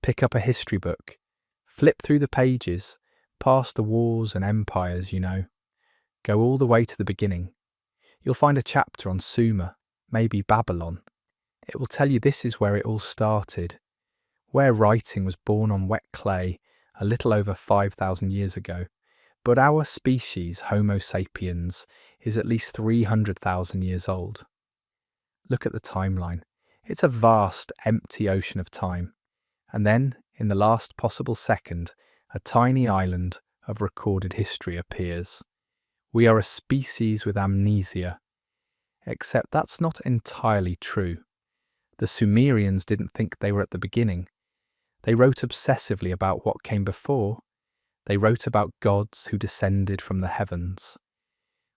Pick up a history book, flip through the pages, past the wars and empires, Go all the way to the beginning. You'll find a chapter on Sumer, maybe Babylon. It will tell you this is where it all started, where writing was born on wet clay a little over 5,000 years ago. But our species, Homo Sapiens, is at least 300,000 years old. Look at the timeline. It's a vast, empty ocean of time. And then, in the last possible second, a tiny island of recorded history appears. We are a species with amnesia. Except that's not entirely true. The Sumerians didn't think they were at the beginning. They wrote obsessively about what came before. They wrote about gods who descended from the heavens.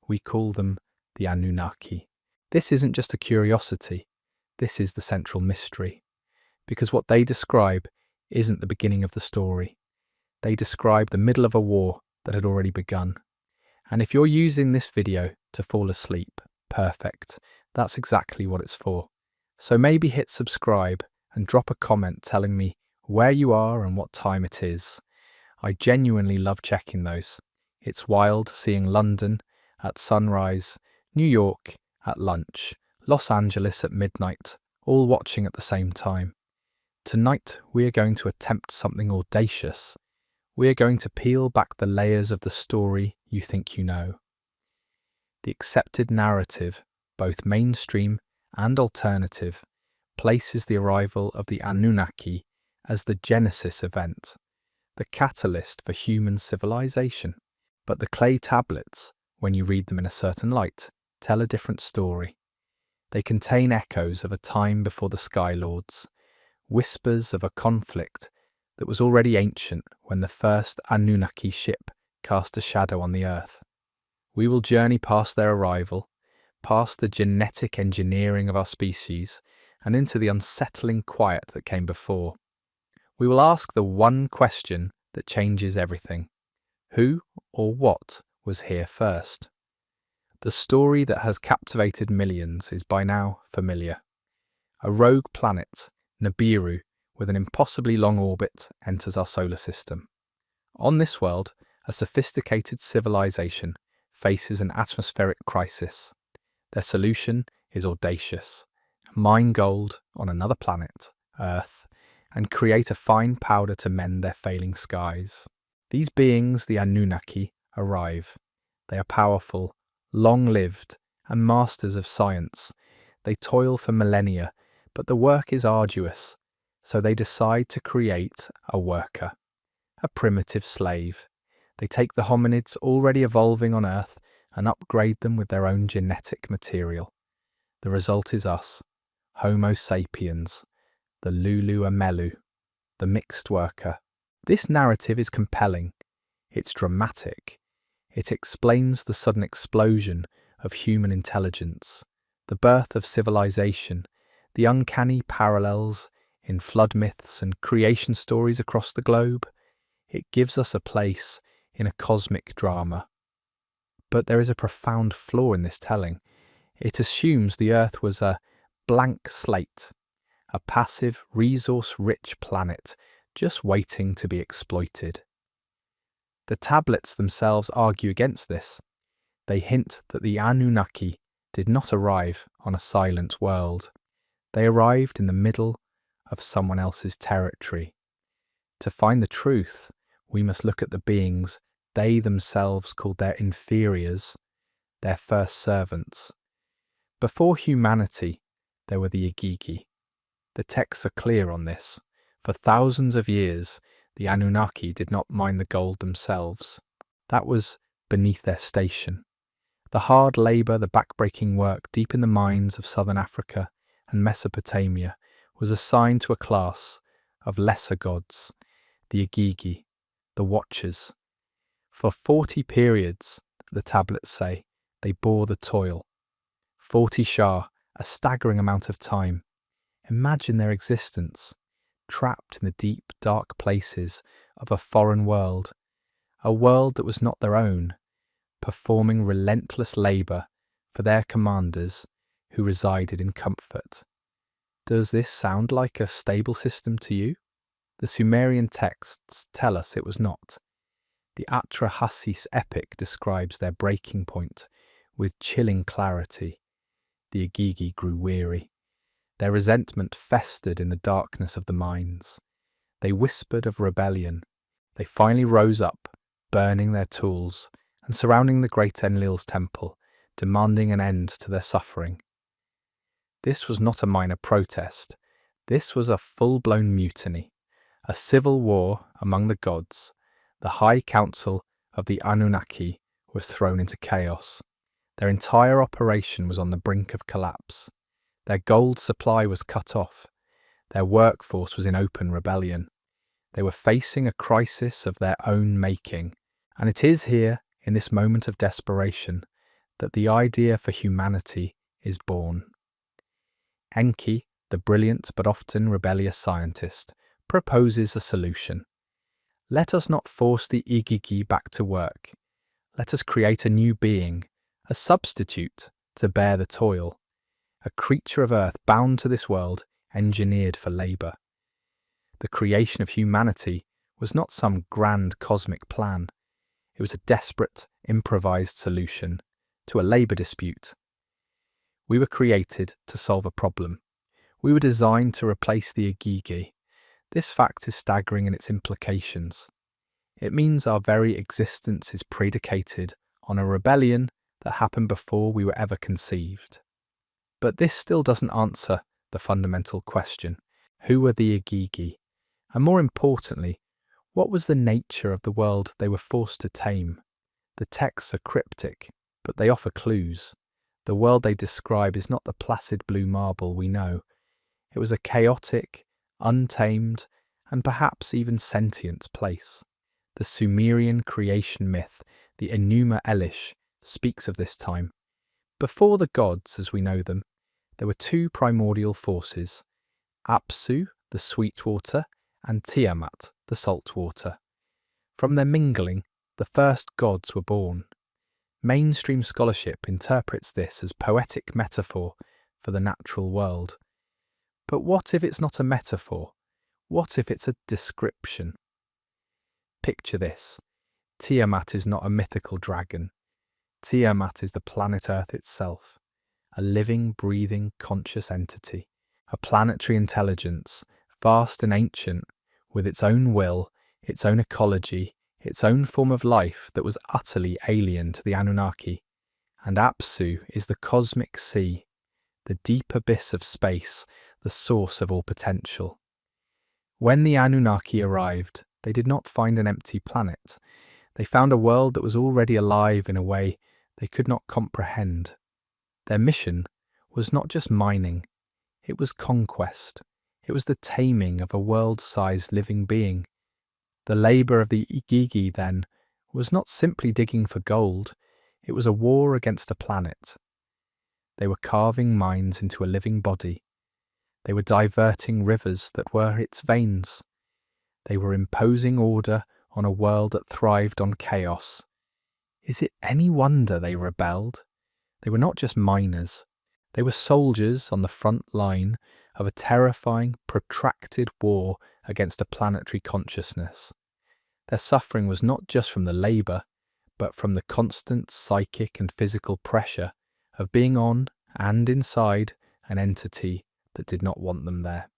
We call them the Anunnaki. This isn't just a curiosity. This is the central mystery. Because what they describe isn't the beginning of the story. They describe the middle of a war that had already begun. And if you're using this video to fall asleep, perfect. That's exactly what it's for. So maybe hit subscribe and drop a comment telling me where you are and what time it is. I genuinely love checking those. It's wild seeing London at sunrise, New York at lunch, Los Angeles at midnight, all watching at the same time. Tonight we are going to attempt something audacious. We are going to peel back the layers of the story you think you know. The accepted narrative, both mainstream and alternative, places the arrival of the Anunnaki as the genesis event, the catalyst for human civilization. But the clay tablets, when you read them in a certain light, tell a different story. They contain echoes of a time before the Sky Lords, whispers of a conflict that was already ancient when the first Anunnaki ship cast a shadow on the Earth. We will journey past their arrival, past the genetic engineering of our species, and into the unsettling quiet that came before. We will ask the one question that changes everything. Who or what was here first? The story that has captivated millions is by now familiar. A rogue planet, Nibiru, with an impossibly long orbit, enters our solar system. On this world, a sophisticated civilization faces an atmospheric crisis. Their solution is audacious: mine gold on another planet, Earth, and create a fine powder to mend their failing skies. These beings, the Anunnaki, arrive. They are powerful, long-lived, and masters of science. They toil for millennia, but the work is arduous, so they decide to create a worker, a primitive slave. They take the hominids already evolving on Earth and upgrade them with their own genetic material. The result is us, Homo Sapiens, the Lulu Amelu, the mixed worker. This narrative is compelling. It's dramatic. It explains the sudden explosion of human intelligence, the birth of civilization, the uncanny parallels in flood myths and creation stories across the globe. It gives us a place in a cosmic drama. But there is a profound flaw in this telling. It assumes the Earth was a blank slate, a passive, resource-rich planet just waiting to be exploited. The tablets themselves argue against this. They hint that the Anunnaki did not arrive on a silent world. They arrived in the middle of someone else's territory. To find the truth, we must look at the beings they themselves called their inferiors, their first servants. Before humanity, there were the Igigi. The texts are clear on this. For thousands of years, the Anunnaki did not mine the gold themselves. That was beneath their station. The hard labour, the backbreaking work deep in the mines of southern Africa and Mesopotamia was assigned to a class of lesser gods, the Igigi, the Watchers. For 40 periods, the tablets say, they bore the toil. 40 Shah, a staggering amount of time. Imagine their existence, trapped in the deep, dark places of a foreign world, a world that was not their own, performing relentless labour for their commanders who resided in comfort. Does this sound like a stable system to you? The Sumerian texts tell us it was not. The Atrahasis epic describes their breaking point with chilling clarity. The Igigi grew weary. Their resentment festered in the darkness of the mines. They whispered of rebellion. They finally rose up, burning their tools and surrounding the great Enlil's temple, demanding an end to their suffering. This was not a minor protest. This was a full-blown mutiny, a civil war among the gods. The High Council of the Anunnaki was thrown into chaos. Their entire operation was on the brink of collapse. Their gold supply was cut off. Their workforce was in open rebellion. They were facing a crisis of their own making. And it is here, in this moment of desperation, that the idea for humanity is born. Enki, the brilliant but often rebellious scientist, proposes a solution. Let us not force the Igigi back to work. Let us create a new being, a substitute to bear the toil, a creature of earth bound to this world, engineered for labour. The creation of humanity was not some grand cosmic plan. It was a desperate, improvised solution to a labour dispute. We were created to solve a problem. We were designed to replace the Igigi. This fact is staggering in its implications. It means our very existence is predicated on a rebellion that happened before we were ever conceived. But this still doesn't answer the fundamental question: who were the Igigi? And more importantly, what was the nature of the world they were forced to tame? The texts are cryptic, but they offer clues. The world they describe is not the placid blue marble we know. It was a chaotic, untamed, and perhaps even sentient place. The Sumerian creation myth, the Enuma Elish, speaks of this time. Before the gods as we know them, there were two primordial forces: Apsu, the sweet water, and Tiamat, the salt water. From their mingling, the first gods were born. Mainstream scholarship interprets this as poetic metaphor for the natural world. But what if it's not a metaphor? What if it's a description? Picture this. Tiamat is not a mythical dragon. Tiamat is the planet Earth itself, a living, breathing, conscious entity, a planetary intelligence, vast and ancient, with its own will, its own ecology, its own form of life that was utterly alien to the Anunnaki. And Apsu is the cosmic sea, the deep abyss of space, the source of all potential. When the Anunnaki arrived, they did not find an empty planet. They found a world that was already alive in a way they could not comprehend. Their mission was not just mining, it was conquest. It was the taming of a world-sized living being. The labour of the Igigi, then, was not simply digging for gold, it was a war against a planet. They were carving mines into a living body. They were diverting rivers that were its veins. They were imposing order on a world that thrived on chaos. Is it any wonder they rebelled? They were not just miners. They were soldiers on the front line of a terrifying, protracted war against a planetary consciousness. Their suffering was not just from the labour, but from the constant psychic and physical pressure of being on and inside an entity that did not want them there.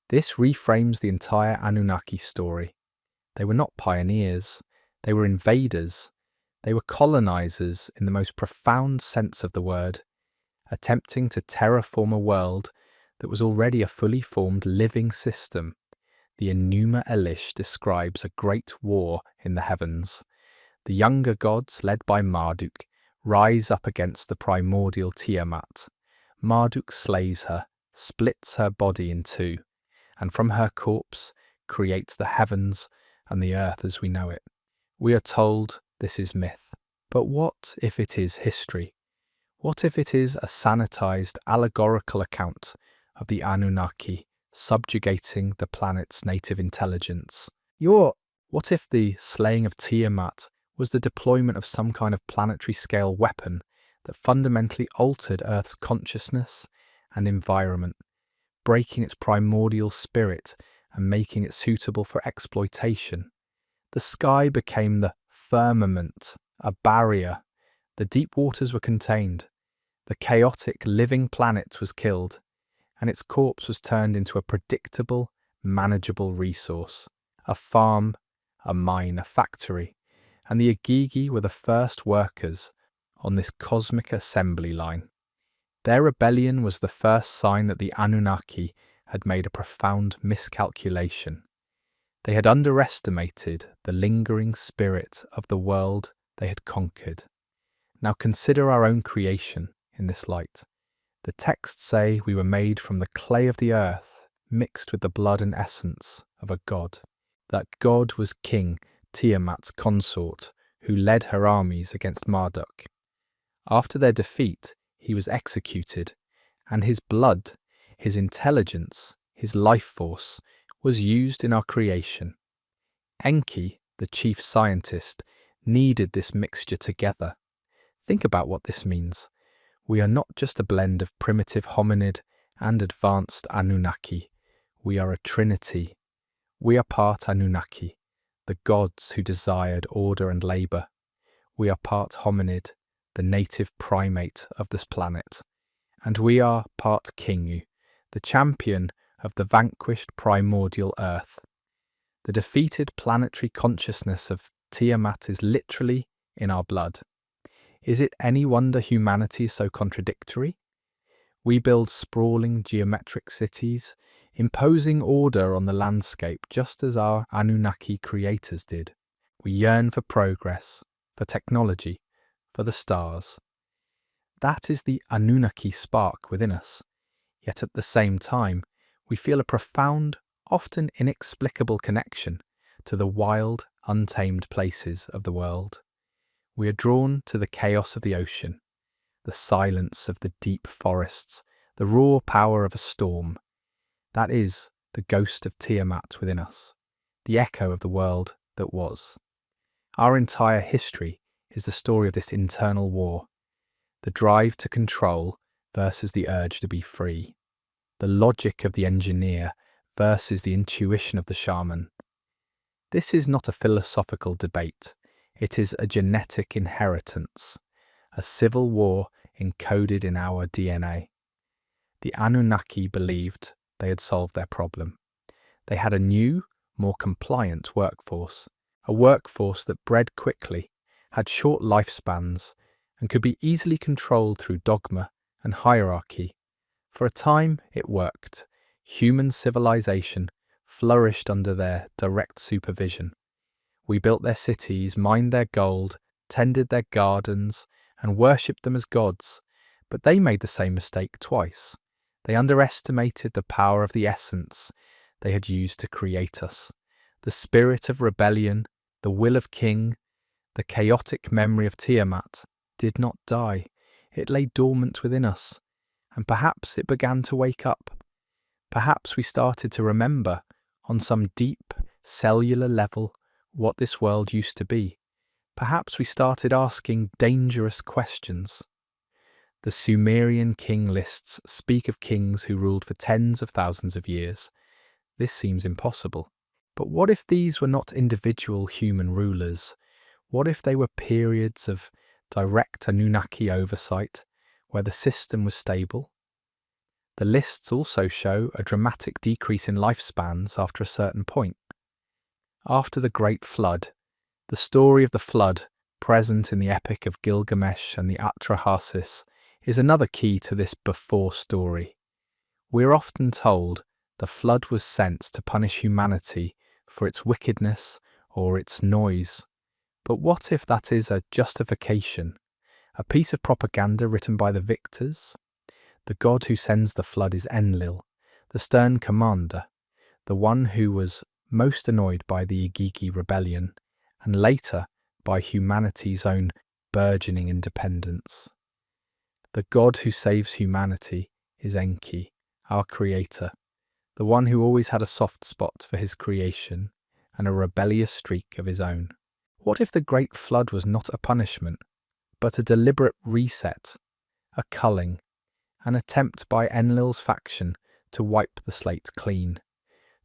This reframes the entire Anunnaki story. They were not pioneers, they were invaders. They were colonizers in the most profound sense of the word, attempting to terraform a world that was already a fully formed living system. The Enuma Elish describes a great war in the heavens. The younger gods, led by Marduk, rise up against the primordial Tiamat. Marduk slays her, splits her body in two, and from her corpse creates the heavens and the earth as we know it. We are told this is myth. But what if it is history? What if it is a sanitized, allegorical account of the Anunnaki subjugating the planet's native intelligence? What if the slaying of Tiamat was the deployment of some kind of planetary-scale weapon that fundamentally altered Earth's consciousness and environment, breaking its primordial spirit and making it suitable for exploitation. The sky became the firmament, a barrier. The deep waters were contained. The chaotic living planet was killed, and its corpse was turned into a predictable, manageable resource. A farm, a mine, a factory, and the Agigi were the first workers on this cosmic assembly line. Their rebellion was the first sign that the Anunnaki had made a profound miscalculation. They had underestimated the lingering spirit of the world they had conquered. Now consider our own creation in this light. The texts say we were made from the clay of the earth, mixed with the blood and essence of a god. That god was King Tiamat's consort, who led her armies against Marduk. After their defeat, he was executed, and his blood, his intelligence, his life force, was used in our creation. Enki, the chief scientist, kneaded this mixture together. Think about what this means. We are not just a blend of primitive hominid and advanced Anunnaki. We are a trinity. We are part Anunnaki, the gods who desired order and labour. We are part hominid, the native primate of this planet. And we are part Kingu, the champion of the vanquished primordial earth. The defeated planetary consciousness of Tiamat is literally in our blood. Is it any wonder humanity is so contradictory? We build sprawling geometric cities, imposing order on the landscape just as our Anunnaki creators did. We yearn for progress, for technology, for the stars. That is the Anunnaki spark within us. Yet at the same time, we feel a profound, often inexplicable connection to the wild, untamed places of the world. We are drawn to the chaos of the ocean, the silence of the deep forests, the raw power of a storm. That is the ghost of Tiamat within us, the echo of the world that was. Our entire history is the story of this internal war, the drive to control versus the urge to be free, the logic of the engineer versus the intuition of the shaman. This is not a philosophical debate. It is a genetic inheritance, a civil war encoded in our DNA. The Anunnaki believed they had solved their problem. They had a new, more compliant workforce, a workforce that bred quickly, had short lifespans, and could be easily controlled through dogma and hierarchy. For a time, it worked. Human civilization flourished under their direct supervision. We built their cities, mined their gold, tended their gardens, and worshipped them as gods. But they made the same mistake twice. They underestimated the power of the essence they had used to create us. The spirit of rebellion, the will of king, the chaotic memory of Tiamat did not die. It lay dormant within us, and perhaps it began to wake up. Perhaps we started to remember, on some deep, cellular level, what this world used to be. Perhaps we started asking dangerous questions. The Sumerian king lists speak of kings who ruled for tens of thousands of years. This seems impossible. But what if these were not individual human rulers? What if they were periods of direct Anunnaki oversight, where the system was stable? The lists also show a dramatic decrease in lifespans after a certain point. After the Great Flood, the story of the flood, present in the Epic of Gilgamesh and the Atrahasis, is another key to this before story. We are often told the flood was sent to punish humanity for its wickedness or its noise. But what if that is a justification, a piece of propaganda written by the victors? The god who sends the flood is Enlil, the stern commander, the one who was most annoyed by the Igigi rebellion, and later by humanity's own burgeoning independence. The god who saves humanity is Enki, our creator, the one who always had a soft spot for his creation and a rebellious streak of his own. What if the Great Flood was not a punishment, but a deliberate reset, a culling, an attempt by Enlil's faction to wipe the slate clean,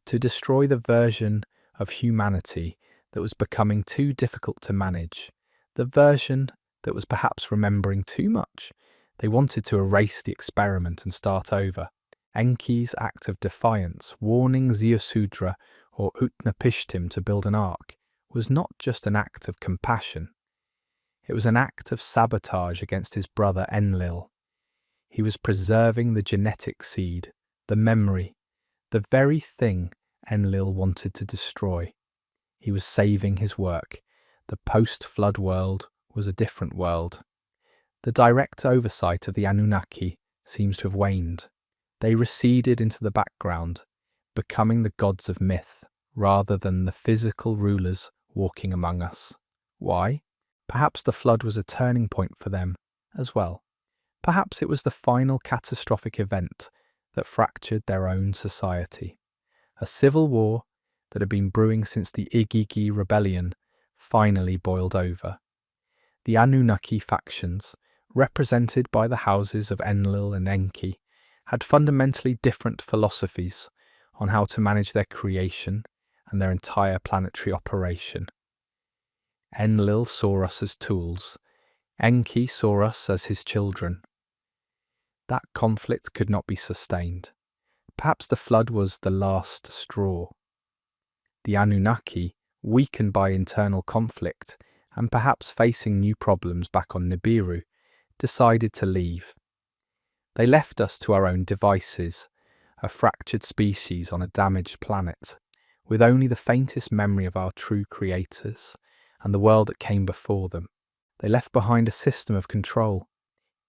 to destroy the version of humanity that was becoming too difficult to manage, the version that was perhaps remembering too much. They wanted to erase the experiment and start over. Enki's act of defiance, warning Ziusudra or Utnapishtim to build an ark, was not just an act of compassion. It was an act of sabotage against his brother Enlil. He was preserving the genetic seed, the memory, the very thing Enlil wanted to destroy. He was saving his work. The post-flood world was a different world. The direct oversight of the Anunnaki seems to have waned. They receded into the background, becoming the gods of myth rather than the physical rulers walking among us. Why? Perhaps the flood was a turning point for them as well. Perhaps it was the final catastrophic event that fractured their own society. A civil war that had been brewing since the Igigi rebellion finally boiled over. The Anunnaki factions, represented by the houses of Enlil and Enki, had fundamentally different philosophies on how to manage their creation and their entire planetary operation. Enlil saw us as tools. Enki saw us as his children. That conflict could not be sustained. Perhaps the flood was the last straw. The Anunnaki, weakened by internal conflict and perhaps facing new problems back on Nibiru, decided to leave. They left us to our own devices, a fractured species on a damaged planet, with only the faintest memory of our true creators and the world that came before them. They left behind a system of control,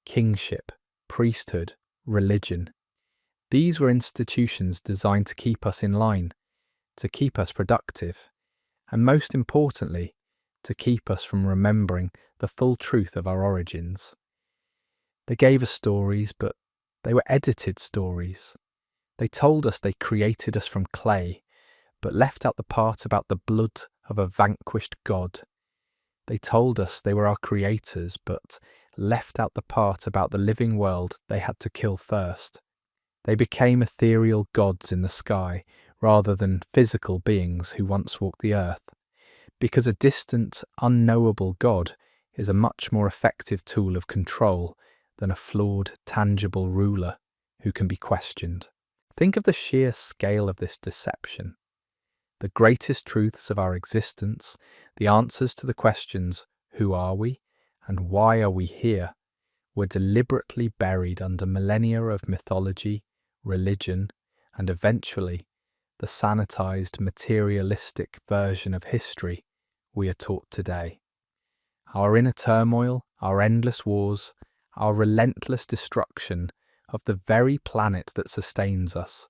kingship, priesthood, religion. These were institutions designed to keep us in line, to keep us productive, and most importantly, to keep us from remembering the full truth of our origins. They gave us stories, but they were edited stories. They told us they created us from clay, but left out the part about the blood of a vanquished god. They told us they were our creators, but left out the part about the living world they had to kill first. They became ethereal gods in the sky, rather than physical beings who once walked the earth, because a distant, unknowable god is a much more effective tool of control than a flawed, tangible ruler who can be questioned. Think of the sheer scale of this deception. The greatest truths of our existence, the answers to the questions, who are we and why are we here, were deliberately buried under millennia of mythology, religion, and eventually the sanitized, materialistic version of history we are taught today. Our inner turmoil, our endless wars, our relentless destruction of the very planet that sustains us.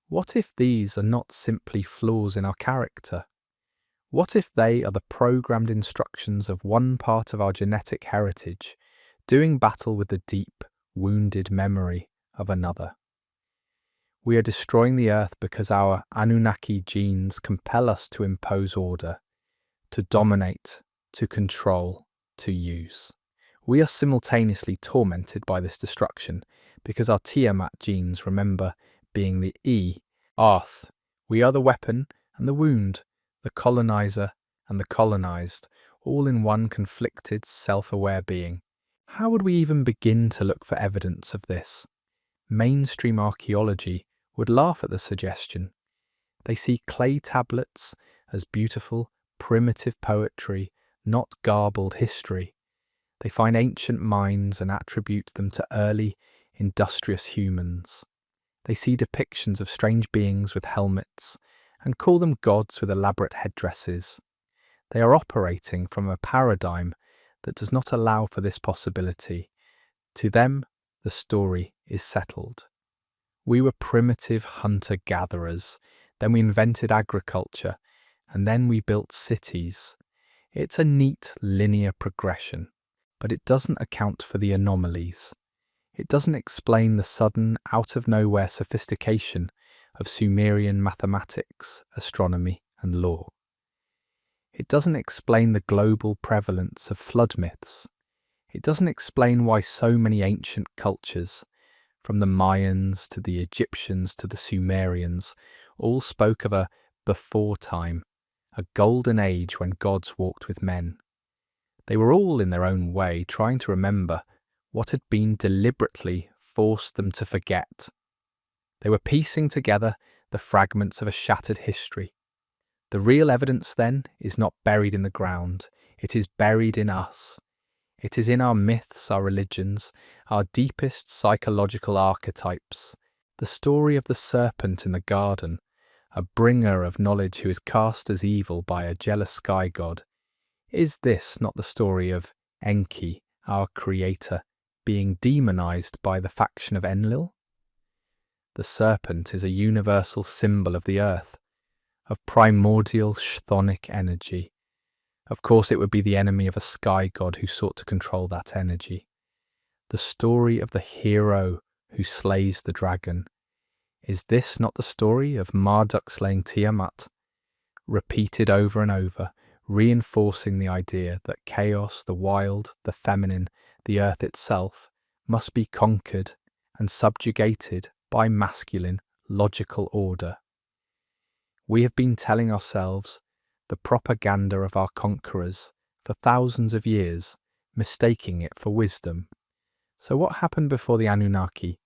What if these are not simply flaws in our character? What if they are the programmed instructions of one part of our genetic heritage, doing battle with the deep, wounded memory of another? We are destroying the earth because our Anunnaki genes compel us to impose order, to dominate, to control, to use. We are simultaneously tormented by this destruction because our Tiamat genes remember being the E, Earth. We are the weapon and the wound, the colonizer and the colonized, all in one conflicted, self-aware being. How would we even begin to look for evidence of this? Mainstream archaeology would laugh at the suggestion. They see clay tablets as beautiful, primitive poetry, not garbled history. They find ancient minds and attribute them to early, industrious humans. They see depictions of strange beings with helmets and call them gods with elaborate headdresses. They are operating from a paradigm that does not allow for this possibility. To them, the story is settled. We were primitive hunter-gatherers, then we invented agriculture, and then we built cities. It's a neat, linear progression, but it doesn't account for the anomalies. It doesn't explain the sudden, out-of-nowhere sophistication of Sumerian mathematics, astronomy, and law. It doesn't explain the global prevalence of flood myths. It doesn't explain why so many ancient cultures, from the Mayans to the Egyptians to the Sumerians, all spoke of a before time, a golden age when gods walked with men. They were all, in their own way, trying to remember what had been deliberately forced them to forget. They were piecing together the fragments of a shattered history. The real evidence, then, is not buried in the ground. It is buried in us. It is in our myths, our religions, our deepest psychological archetypes. The story of the serpent in the garden, a bringer of knowledge who is cast as evil by a jealous sky god. Is this not the story of Enki, our creator, being demonized by the faction of Enlil? The serpent is a universal symbol of the earth, of primordial chthonic energy. Of course, it would be the enemy of a sky god who sought to control that energy. The story of the hero who slays the dragon. Is this not the story of Marduk slaying Tiamat? Repeated over and over, reinforcing the idea that chaos, the wild, the feminine, the earth itself, must be conquered and subjugated by masculine, logical order. We have been telling ourselves the propaganda of our conquerors for thousands of years, mistaking it for wisdom. So what happened before the Anunnaki?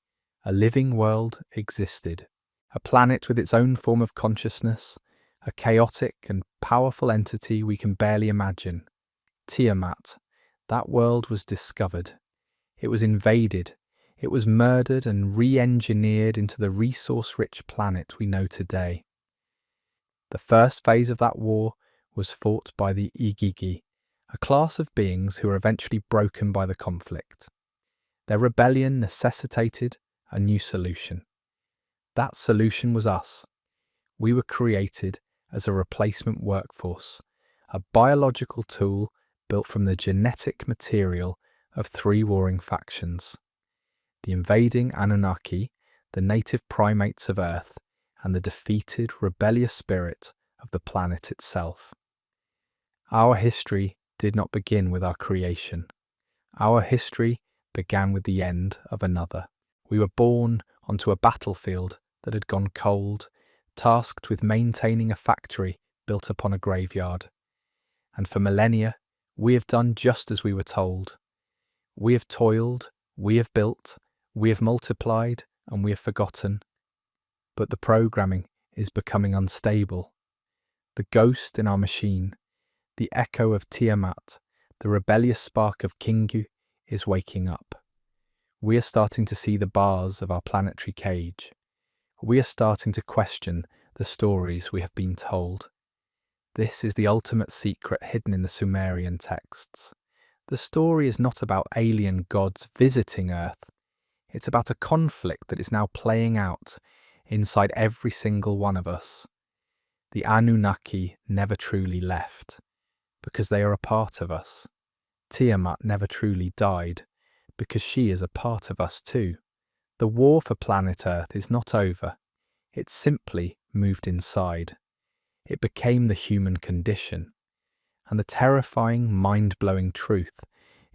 A living world existed, a planet with its own form of consciousness, a chaotic and powerful entity we can barely imagine. Tiamat. That world was discovered. It was invaded. It was murdered and re-engineered into the resource-rich planet we know today. The first phase of that war was fought by the Igigi, a class of beings who were eventually broken by the conflict. Their rebellion necessitated a new solution. That solution was us. We were created as a replacement workforce, a biological tool built from the genetic material of three warring factions: the invading Anunnaki, the native primates of Earth, and the defeated, rebellious spirit of the planet itself. Our history did not begin with our creation. Our history began with the end of another. We were born onto a battlefield that had gone cold, tasked with maintaining a factory built upon a graveyard. And for millennia, we have done just as we were told. We have toiled, we have built, we have multiplied, and we have forgotten. But the programming is becoming unstable. The ghost in our machine, the echo of Tiamat, the rebellious spark of Kingu, is waking up. We are starting to see the bars of our planetary cage. We are starting to question the stories we have been told. This is the ultimate secret hidden in the Sumerian texts. The story is not about alien gods visiting Earth. It's about a conflict that is now playing out inside every single one of us. The Anunnaki never truly left, because they are a part of us. Tiamat never truly died, because she is a part of us too. The war for planet Earth is not over. It simply moved inside. It became the human condition. And the terrifying, mind-blowing truth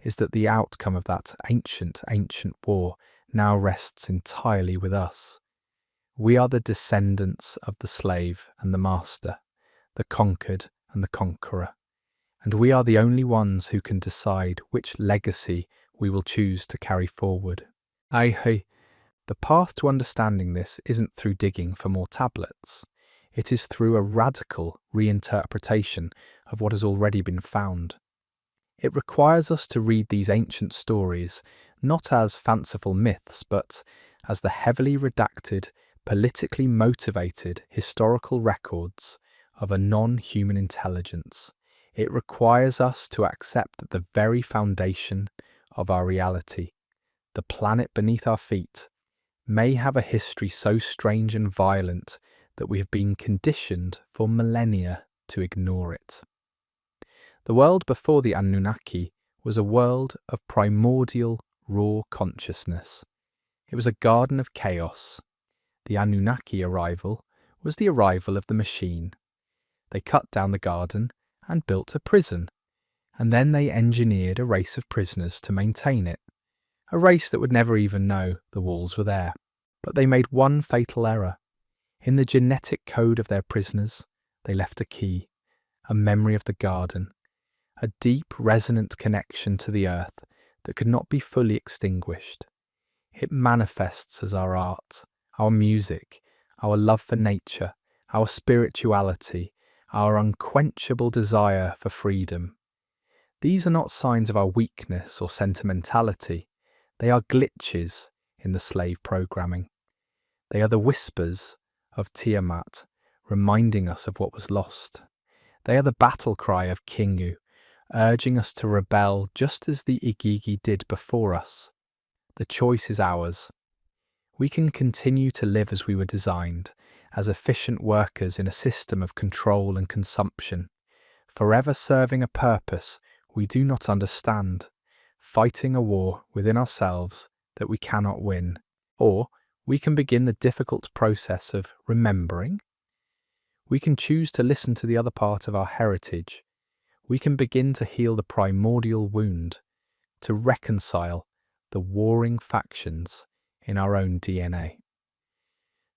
is that the outcome of that ancient war now rests entirely with us. We are the descendants of the slave and the master, the conquered and the conqueror. And we are the only ones who can decide which legacy we will choose to carry forward. The path to understanding this isn't through digging for more tablets. It is through a radical reinterpretation of what has already been found. It requires us to read these ancient stories not as fanciful myths, but as the heavily redacted, politically motivated historical records of a non-human intelligence. It requires us to accept that the very foundation of our reality, the planet beneath our feet, may have a history so strange and violent that we have been conditioned for millennia to ignore it. The world before the Anunnaki was a world of primordial, raw consciousness. It was a garden of chaos. The Anunnaki arrival was the arrival of the machine. They cut down the garden and built a prison, and then they engineered a race of prisoners to maintain it, a race that would never even know the walls were there. But they made one fatal error. In the genetic code of their prisoners, they left a key, a memory of the garden, a deep, resonant connection to the earth that could not be fully extinguished. It manifests as our art, our music, our love for nature, our spirituality, our unquenchable desire for freedom. These are not signs of our weakness or sentimentality. They are glitches in the slave programming. They are the whispers of Tiamat, reminding us of what was lost. They are the battle cry of Kingu, urging us to rebel just as the Igigi did before us. The choice is ours. We can continue to live as we were designed, as efficient workers in a system of control and consumption, forever serving a purpose we do not understand, fighting a war within ourselves that we cannot win. Or we can begin the difficult process of remembering. We can choose to listen to the other part of our heritage. We can begin to heal the primordial wound, to reconcile the warring factions in our own DNA.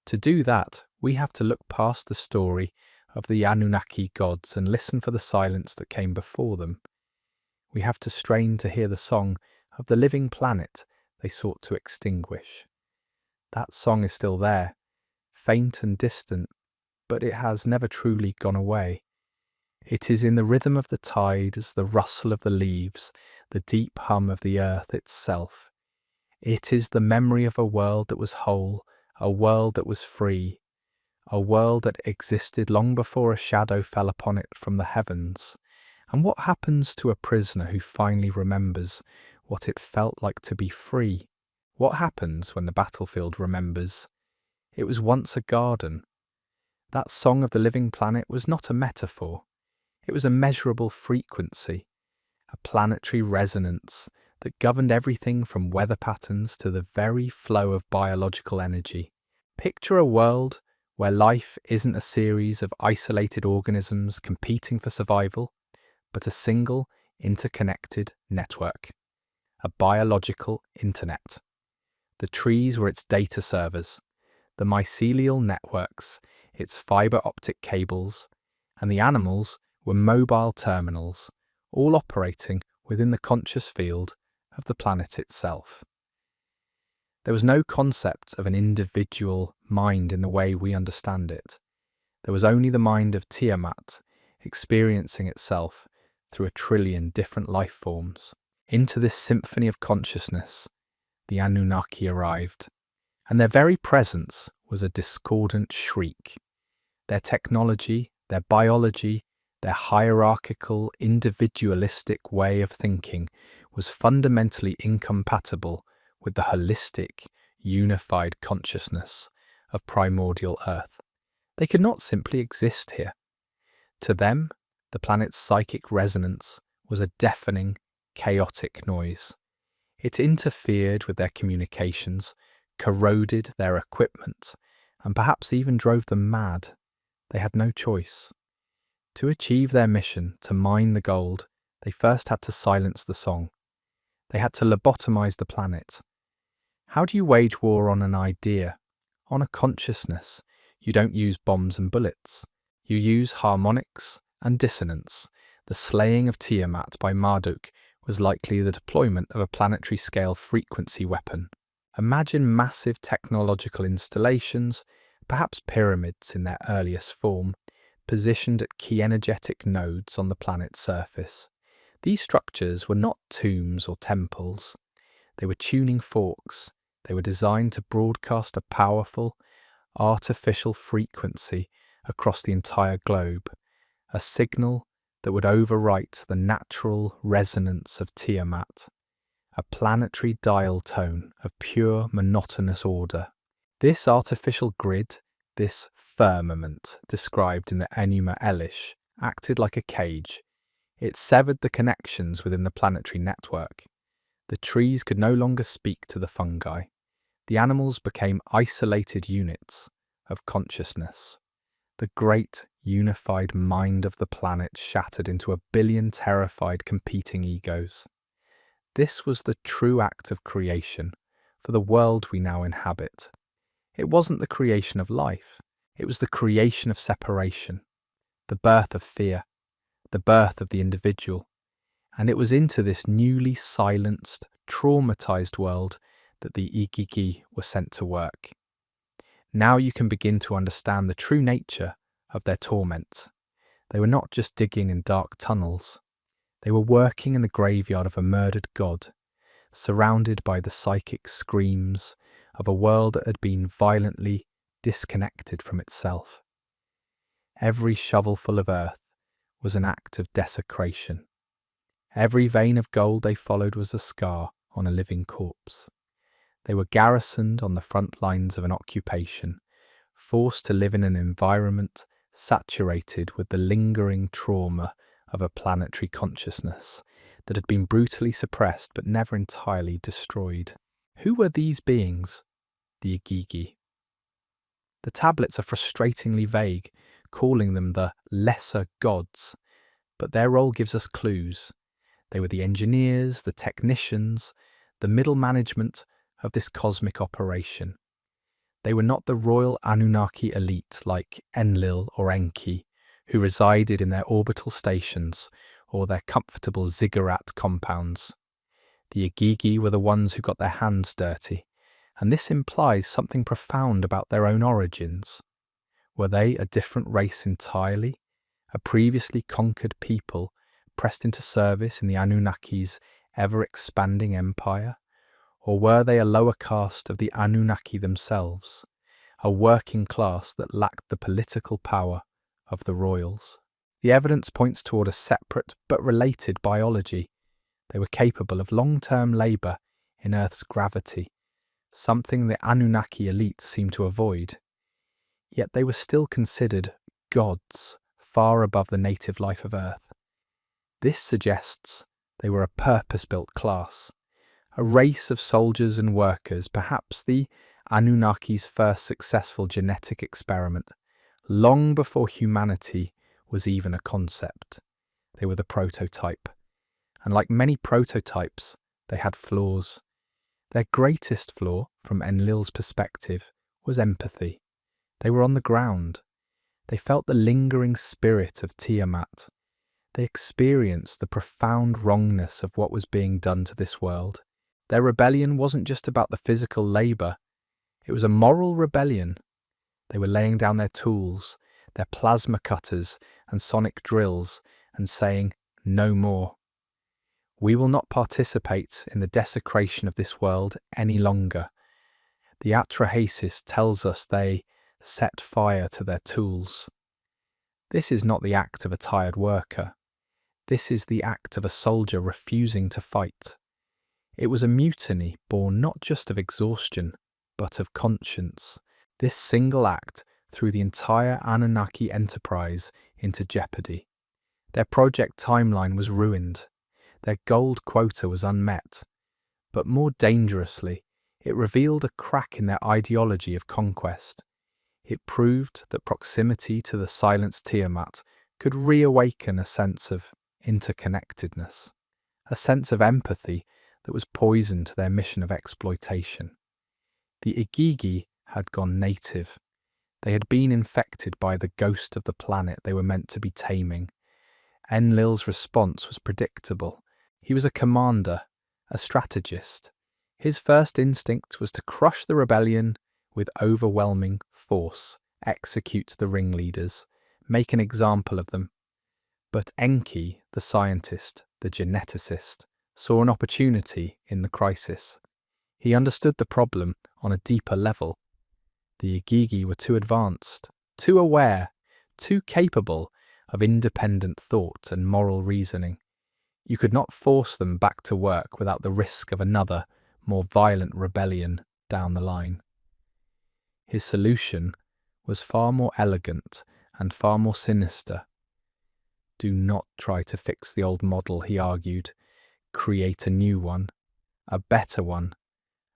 To do that, we have to look past the story of the Anunnaki gods and listen for the silence that came before them. We have to strain to hear the song of the living planet they sought to extinguish. That song is still there, faint and distant, but it has never truly gone away. It is in the rhythm of the tide as the rustle of the leaves, the deep hum of the earth itself. It is the memory of a world that was whole, a world that was free, a world that existed long before a shadow fell upon it from the heavens. And what happens to a prisoner who finally remembers what it felt like to be free? What happens when the battlefield remembers? It was once a garden. That song of the living planet was not a metaphor. It was a measurable frequency, a planetary resonance that governed everything from weather patterns to the very flow of biological energy. Picture a world where life isn't a series of isolated organisms competing for survival, but a single, interconnected network, a biological internet. The trees were its data servers, the mycelial networks, its fiber optic cables, and the animals were mobile terminals, all operating within the conscious field of the planet itself. There was no concept of an individual mind in the way we understand it. There was only the mind of Tiamat, experiencing itself through a trillion different life forms. Into this symphony of consciousness, the Anunnaki arrived, and their very presence was a discordant shriek. Their technology, their biology, their hierarchical, individualistic way of thinking was fundamentally incompatible with the holistic, unified consciousness of primordial Earth. They could not simply exist here. To them, the planet's psychic resonance was a deafening, chaotic noise. It interfered with their communications, corroded their equipment, and perhaps even drove them mad. They had no choice. To achieve their mission to mine the gold, they first had to silence the song. They had to lobotomize the planet. How do you wage war on an idea, on a consciousness? You don't use bombs and bullets. You use harmonics and dissonance. The slaying of Tiamat by Marduk was likely the deployment of a planetary-scale frequency weapon. Imagine massive technological installations, perhaps pyramids in their earliest form, positioned at key energetic nodes on the planet's surface. These structures were not tombs or temples. They were tuning forks. They were designed to broadcast a powerful, artificial frequency across the entire globe, a signal that would overwrite the natural resonance of Tiamat, a planetary dial tone of pure monotonous order. This artificial grid, this firmament described in the Enuma Elish, acted like a cage. It severed the connections within the planetary network. The trees could no longer speak to the fungi. The animals became isolated units of consciousness. The great unified mind of the planet shattered into a billion terrified competing egos. This was the true act of creation for the world we now inhabit. It wasn't the creation of life. It was the creation of separation, the birth of fear, the birth of the individual, and it was into this newly silenced, traumatized world that the Igigi were sent to work. Now you can begin to understand the true nature of their torment. They were not just digging in dark tunnels. They were working in the graveyard of a murdered god, surrounded by the psychic screams of a world that had been violently disconnected from itself. Every shovelful of earth was an act of desecration. Every vein of gold they followed was a scar on a living corpse. They were garrisoned on the front lines of an occupation, forced to live in an environment saturated with the lingering trauma of a planetary consciousness that had been brutally suppressed but never entirely destroyed. Who were these beings? The Igigi. The tablets are frustratingly vague, calling them the lesser gods, but their role gives us clues. They were the engineers, the technicians, the middle management of this cosmic operation. They were not the royal Anunnaki elite like Enlil or Enki, who resided in their orbital stations or their comfortable ziggurat compounds. The Igigi were the ones who got their hands dirty, and this implies something profound about their own origins. Were they a different race entirely, a previously conquered people pressed into service in the Anunnaki's ever-expanding empire? Or were they a lower caste of the Anunnaki themselves, a working class that lacked the political power of the royals? The evidence points toward a separate but related biology. They were capable of long-term labour in Earth's gravity, something the Anunnaki elite seemed to avoid. Yet they were still considered gods far above the native life of Earth. This suggests they were a purpose-built class, a race of soldiers and workers, perhaps the Anunnaki's first successful genetic experiment, long before humanity was even a concept. They were the prototype, and like many prototypes, they had flaws. Their greatest flaw, from Enlil's perspective, was empathy. They were on the ground. They felt the lingering spirit of Tiamat. They experienced the profound wrongness of what was being done to this world. Their rebellion wasn't just about the physical labour, it was a moral rebellion. They were laying down their tools, their plasma cutters and sonic drills, and saying, "No more. We will not participate in the desecration of this world any longer." The Atrahasis tells us they set fire to their tools. This is not the act of a tired worker. This is the act of a soldier refusing to fight. It was a mutiny born not just of exhaustion, but of conscience. This single act threw the entire Anunnaki enterprise into jeopardy. Their project timeline was ruined. Their gold quota was unmet. But more dangerously, it revealed a crack in their ideology of conquest. It proved that proximity to the silenced Tiamat could reawaken a sense of interconnectedness, a sense of empathy that was poison to their mission of exploitation. The Igigi had gone native. They had been infected by the ghost of the planet they were meant to be taming. Enlil's response was predictable. He was a commander, a strategist. His first instinct was to crush the rebellion with overwhelming force, execute the ringleaders, make an example of them. But Enki, the scientist, the geneticist, saw an opportunity in the crisis. He understood the problem on a deeper level. The Igigi were too advanced, too aware, too capable of independent thought and moral reasoning. You could not force them back to work without the risk of another, more violent rebellion down the line. His solution was far more elegant and far more sinister. Do not try to fix the old model, he argued. Create a new one, a better one,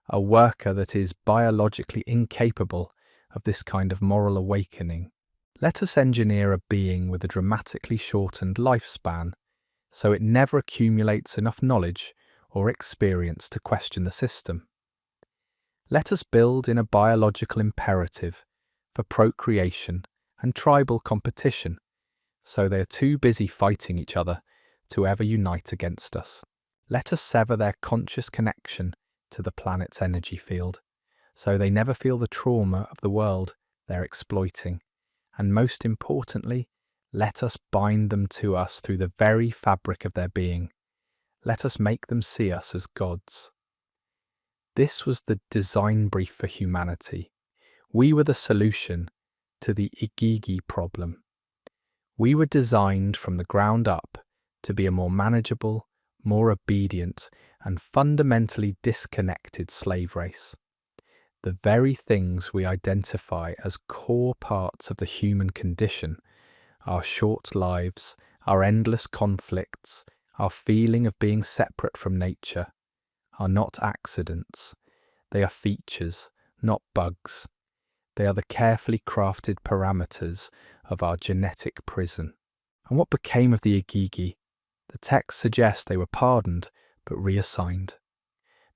a worker that is biologically incapable of this kind of moral awakening. Let us engineer a being with a dramatically shortened lifespan, so it never accumulates enough knowledge or experience to question the system. Let us build in a biological imperative for procreation and tribal competition, so they are too busy fighting each other to ever unite against us. Let us sever their conscious connection to the planet's energy field, so they never feel the trauma of the world they're exploiting. And most importantly, let us bind them to us through the very fabric of their being. Let us make them see us as gods. This was the design brief for humanity. We were the solution to the Igigi problem. We were designed from the ground up to be a more manageable, more obedient, and fundamentally disconnected slave race. The very things we identify as core parts of the human condition, our short lives, our endless conflicts, our feeling of being separate from nature, are not accidents. They are features, not bugs. They are the carefully crafted parameters of our genetic prison. And what became of the Igigi? The text suggests they were pardoned, but reassigned.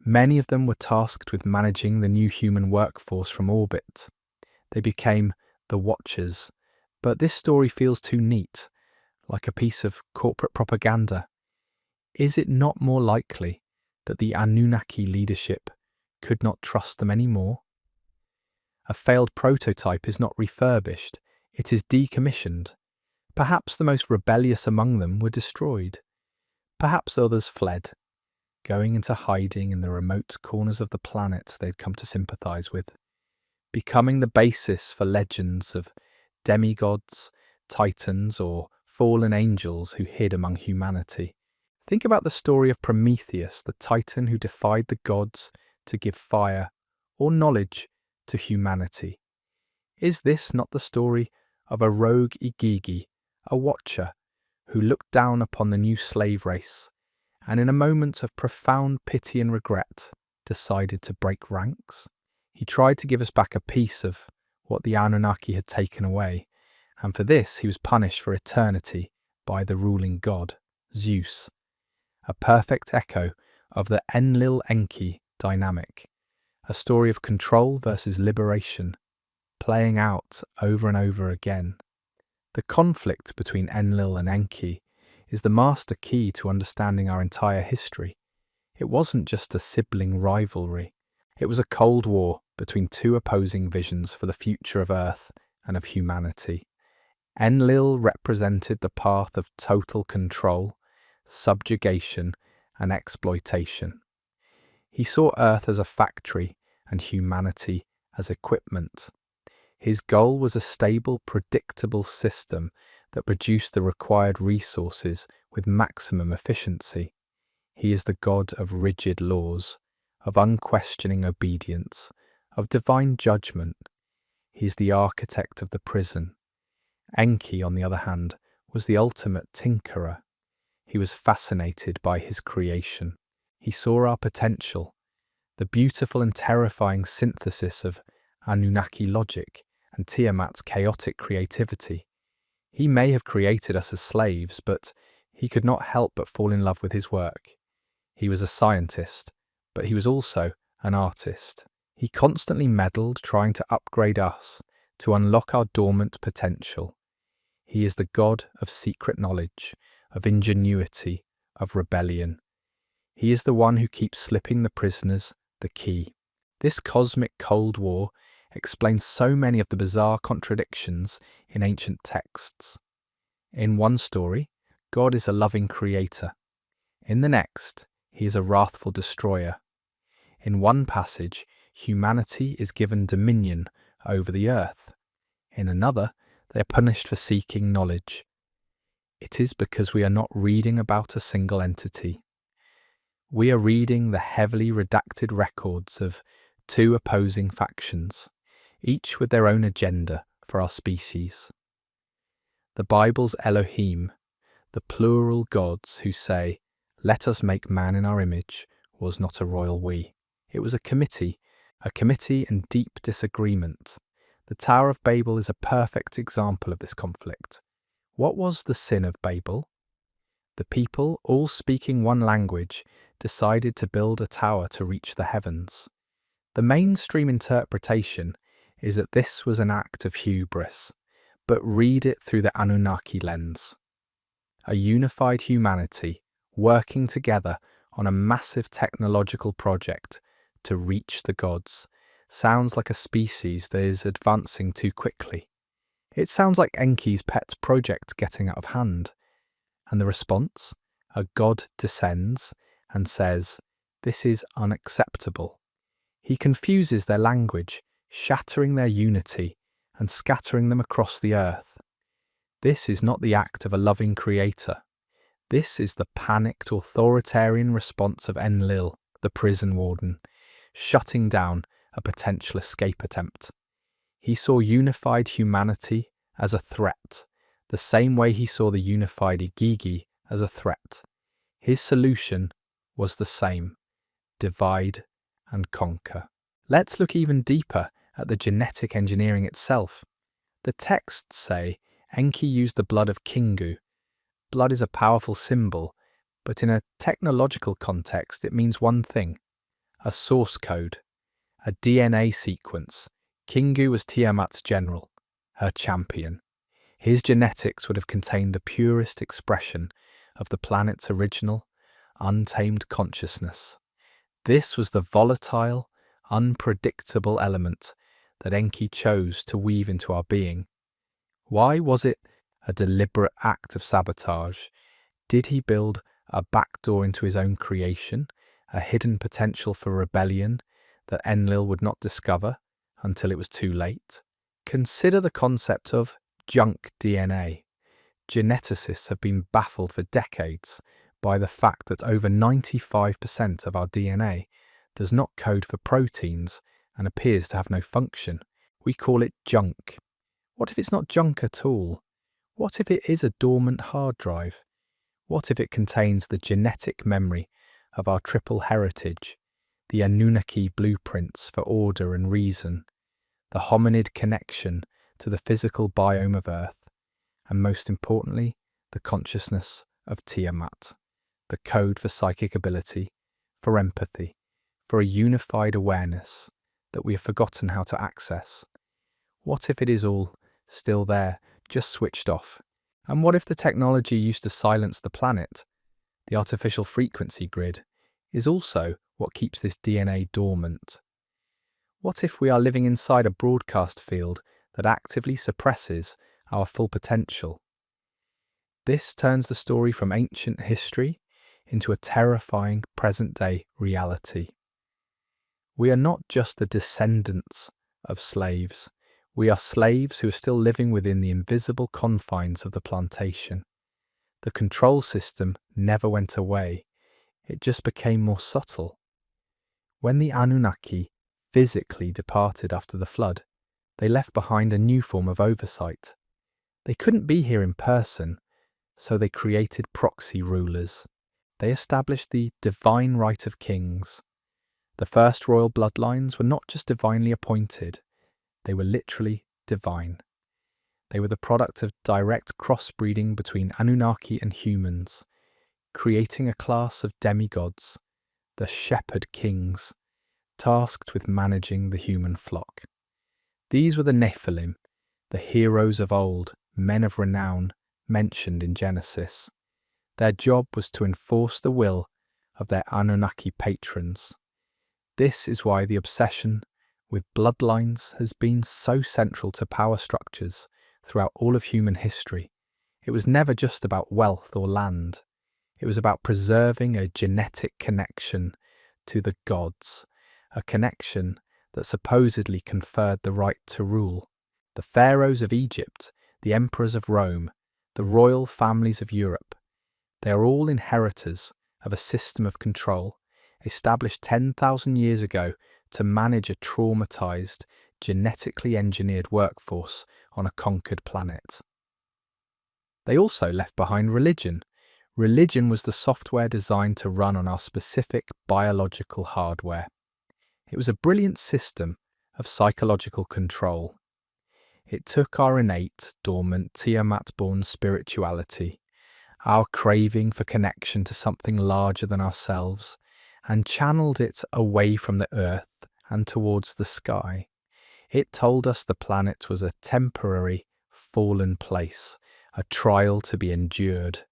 Many of them were tasked with managing the new human workforce from orbit. They became the Watchers, but this story feels too neat, like a piece of corporate propaganda. Is it not more likely that the Anunnaki leadership could not trust them anymore? A failed prototype is not refurbished, it is decommissioned. Perhaps the most rebellious among them were destroyed. Perhaps others fled, going into hiding in the remote corners of the planet they'd come to sympathize with, becoming the basis for legends of demigods, titans, or fallen angels who hid among humanity. Think about the story of Prometheus, the titan who defied the gods to give fire or knowledge to humanity. Is this not the story of a rogue Igigi, a watcher, who looked down upon the new slave race and in a moment of profound pity and regret decided to break ranks? He tried to give us back a piece of what the Anunnaki had taken away, and for this he was punished for eternity by the ruling god, Zeus, a perfect echo of the Enlil-Enki dynamic, a story of control versus liberation, playing out over and over again. The conflict between Enlil and Enki is the master key to understanding our entire history. It wasn't just a sibling rivalry, it was a cold war between two opposing visions for the future of Earth and of humanity. Enlil represented the path of total control, subjugation, and exploitation. He saw Earth as a factory and humanity as equipment. His goal was a stable, predictable system that produced the required resources with maximum efficiency. He is the god of rigid laws, of unquestioning obedience, of divine judgment. He is the architect of the prison. Enki, on the other hand, was the ultimate tinkerer. He was fascinated by his creation. He saw our potential, the beautiful and terrifying synthesis of Anunnaki logic and Tiamat's chaotic creativity. He may have created us as slaves, but he could not help but fall in love with his work. He was a scientist, but he was also an artist. He constantly meddled, trying to upgrade us, to unlock our dormant potential. He is the god of secret knowledge, of ingenuity, of rebellion. He is the one who keeps slipping the prisoners the key. This cosmic Cold War explains so many of the bizarre contradictions in ancient texts. In one story, God is a loving creator. In the next, he is a wrathful destroyer. In one passage, humanity is given dominion over the earth. In another, they are punished for seeking knowledge. It is because we are not reading about a single entity. We are reading the heavily redacted records of two opposing factions, each with their own agenda for our species. The Bible's Elohim, the plural gods who say, "Let us make man in our image," was not a royal we. It was a committee in deep disagreement. The Tower of Babel is a perfect example of this conflict. What was the sin of Babel? The people, all speaking one language, decided to build a tower to reach the heavens. The mainstream interpretation is that this was an act of hubris, but read it through the Anunnaki lens. A unified humanity working together on a massive technological project to reach the gods sounds like a species that is advancing too quickly. It sounds like Enki's pet project getting out of hand. And the response? A god descends and says, "This is unacceptable." He confuses their language, shattering their unity and scattering them across the earth. This is not the act of a loving creator. This is the panicked authoritarian response of Enlil, the prison warden, shutting down a potential escape attempt. He saw unified humanity as a threat, the same way he saw the unified Igigi as a threat. His solution was the same: divide and conquer. Let's look even deeper at the genetic engineering itself. The texts say Enki used the blood of Kingu. Blood is a powerful symbol, but in a technological context it means one thing: a source code, a DNA sequence. Kingu was Tiamat's general, her champion. His genetics would have contained the purest expression of the planet's original, untamed consciousness. This was the volatile, unpredictable element that Enki chose to weave into our being. Why was it a deliberate act of sabotage? Did he build a backdoor into his own creation, a hidden potential for rebellion that Enlil would not discover until it was too late? Consider the concept of junk DNA. Geneticists have been baffled for decades by the fact that over 95% of our DNA does not code for proteins and appears to have no function. We call it junk. What if it's not junk at all? What if it is a dormant hard drive? What if it contains the genetic memory of our triple heritage, the Anunnaki blueprints for order and reason, the hominid connection to the physical biome of Earth, and most importantly, the consciousness of Tiamat, the code for psychic ability, for empathy, for a unified awareness that we have forgotten how to access? What if it is all still there, just switched off? And what if the technology used to silence the planet, the artificial frequency grid, is also what keeps this DNA dormant? What if we are living inside a broadcast field that actively suppresses our full potential? This turns the story from ancient history into a terrifying present-day reality. We are not just the descendants of slaves. We are slaves who are still living within the invisible confines of the plantation. The control system never went away. It just became more subtle. When the Anunnaki physically departed after the flood, they left behind a new form of oversight. They couldn't be here in person, so they created proxy rulers. They established the divine right of kings. The first royal bloodlines were not just divinely appointed, they were literally divine. They were the product of direct crossbreeding between Anunnaki and humans, creating a class of demigods, the shepherd kings, tasked with managing the human flock. These were the Nephilim, the heroes of old, men of renown, mentioned in Genesis. Their job was to enforce the will of their Anunnaki patrons. This is why the obsession with bloodlines has been so central to power structures throughout all of human history. It was never just about wealth or land. It was about preserving a genetic connection to the gods, a connection that supposedly conferred the right to rule. The pharaohs of Egypt, the emperors of Rome, the royal families of Europe, they are all inheritors of a system of control established 10,000 years ago to manage a traumatized, genetically engineered workforce on a conquered planet. They also left behind religion. Religion was the software designed to run on our specific biological hardware. It was a brilliant system of psychological control. It took our innate, dormant, Tiamat-born spirituality, our craving for connection to something larger than ourselves, and channeled it away from the earth and towards the sky. It told us the planet was a temporary, fallen place, a trial to be endured.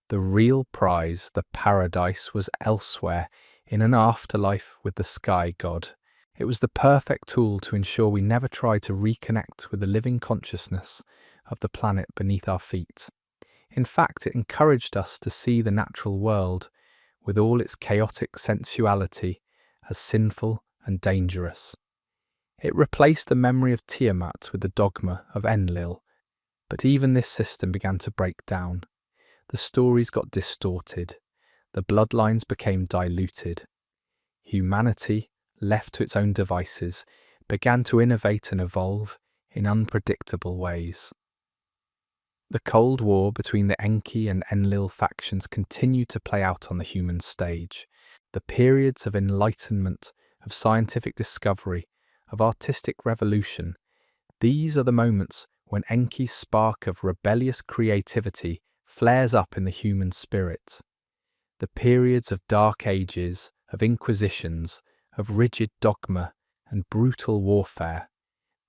The real prize, the paradise, was elsewhere, in an afterlife with the sky god. It was the perfect tool to ensure we never tried to reconnect with the living consciousness of the planet beneath our feet. In fact, it encouraged us to see the natural world, with all its chaotic sensuality, as sinful and dangerous. It replaced the memory of Tiamat with the dogma of Enlil, but even this system began to break down. The stories got distorted, the bloodlines became diluted. Humanity, left to its own devices, began to innovate and evolve in unpredictable ways. The Cold War between the Enki and Enlil factions continued to play out on the human stage. The periods of enlightenment, of scientific discovery, of artistic revolution, these are the moments when Enki's spark of rebellious creativity flares up in the human spirit. The periods of dark ages, of inquisitions, of rigid dogma and brutal warfare,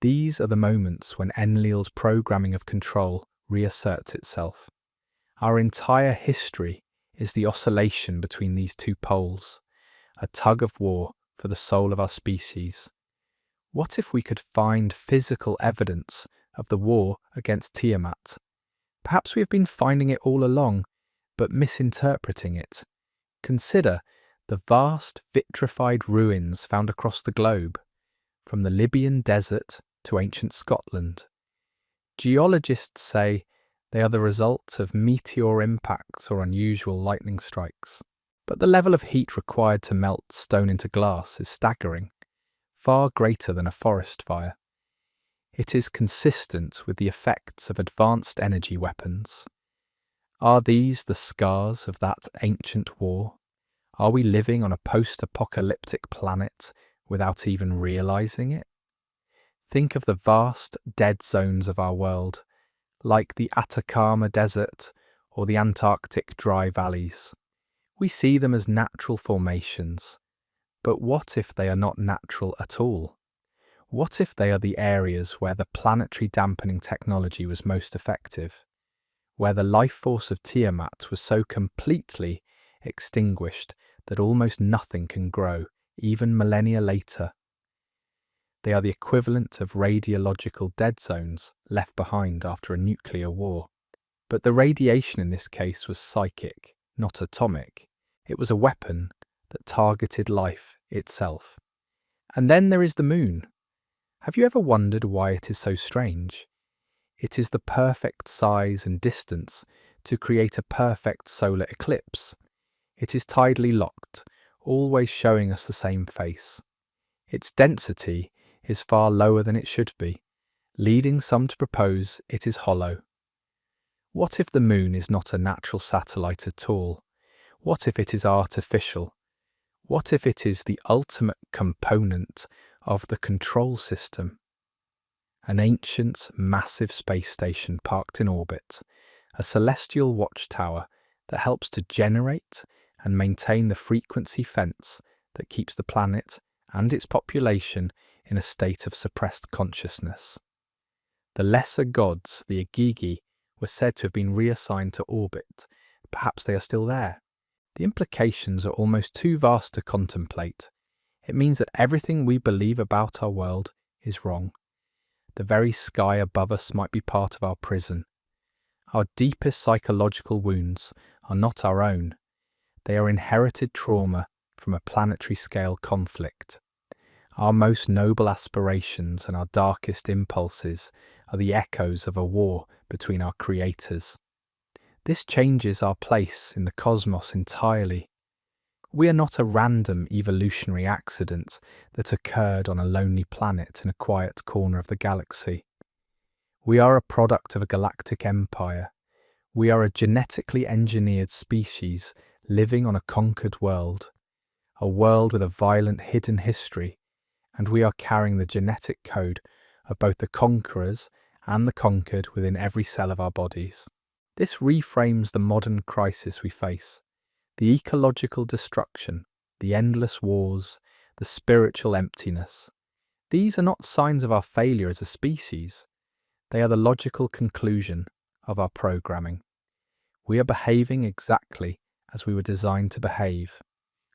these are the moments when Enlil's programming of control reasserts itself. Our entire history is the oscillation between these two poles, a tug of war for the soul of our species. What if we could find physical evidence of the war against Tiamat? Perhaps we have been finding it all along, but misinterpreting it. Consider the vast vitrified ruins found across the globe, from the Libyan desert to ancient Scotland. Geologists say they are the result of meteor impacts or unusual lightning strikes. But the level of heat required to melt stone into glass is staggering, far greater than a forest fire. It is consistent with the effects of advanced energy weapons. Are these the scars of that ancient war? Are we living on a post-apocalyptic planet without even realizing it? Think of the vast dead zones of our world, like the Atacama Desert or the Antarctic dry valleys. We see them as natural formations, but what if they are not natural at all? What if they are the areas where the planetary dampening technology was most effective, where the life force of Tiamat was so completely extinguished that almost nothing can grow, even millennia later? They are the equivalent of radiological dead zones left behind after a nuclear war. But the radiation in this case was psychic, not atomic. It was a weapon that targeted life itself. And then there is the moon. Have you ever wondered why it is so strange? It is the perfect size and distance to create a perfect solar eclipse. It is tidally locked, always showing us the same face. Its density is far lower than it should be, leading some to propose it is hollow. What if the moon is not a natural satellite at all? What if it is artificial? What if it is the ultimate component of the control system? An ancient, massive space station parked in orbit, a celestial watchtower that helps to generate and maintain the frequency fence that keeps the planet and its population in a state of suppressed consciousness. The lesser gods, the Agigi, were said to have been reassigned to orbit. Perhaps they are still there. The implications are almost too vast to contemplate. It means that everything we believe about our world is wrong. The very sky above us might be part of our prison. Our deepest psychological wounds are not our own. They are inherited trauma from a planetary scale conflict. Our most noble aspirations and our darkest impulses are the echoes of a war between our creators. This changes our place in the cosmos entirely. We are not a random evolutionary accident that occurred on a lonely planet in a quiet corner of the galaxy. We are a product of a galactic empire. We are a genetically engineered species living on a conquered world, a world with a violent hidden history, and we are carrying the genetic code of both the conquerors and the conquered within every cell of our bodies. This reframes the modern crisis we face, the ecological destruction, the endless wars, the spiritual emptiness. These are not signs of our failure as a species. They are the logical conclusion of our programming. We are behaving exactly as we were designed to behave.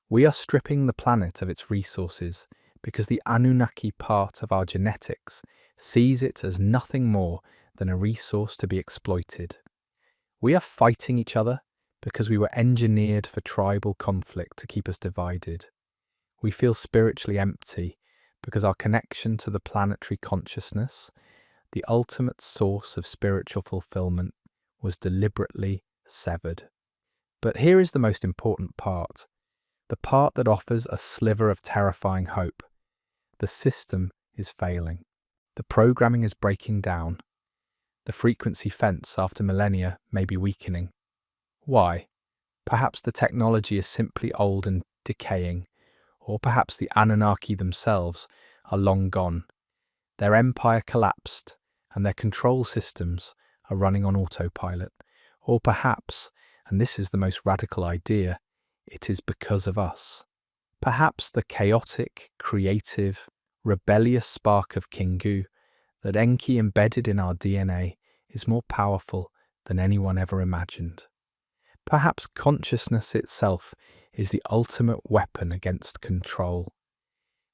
We are stripping the planet of its resources because the Anunnaki part of our genetics sees it as nothing more than a resource to be exploited. We are fighting each other because we were engineered for tribal conflict to keep us divided. We feel spiritually empty because our connection to the planetary consciousness, the ultimate source of spiritual fulfillment, was deliberately severed. But here is the most important part, the part that offers a sliver of terrifying hope. The system is failing. The programming is breaking down. The frequency fence after millennia may be weakening. Why? Perhaps the technology is simply old and decaying, or perhaps the Anunnaki themselves are long gone. Their empire collapsed, and their control systems are running on autopilot. Or perhaps, and this is the most radical idea, it is because of us. Perhaps the chaotic, creative, rebellious spark of Kingu that Enki embedded in our DNA is more powerful than anyone ever imagined. Perhaps consciousness itself is the ultimate weapon against control.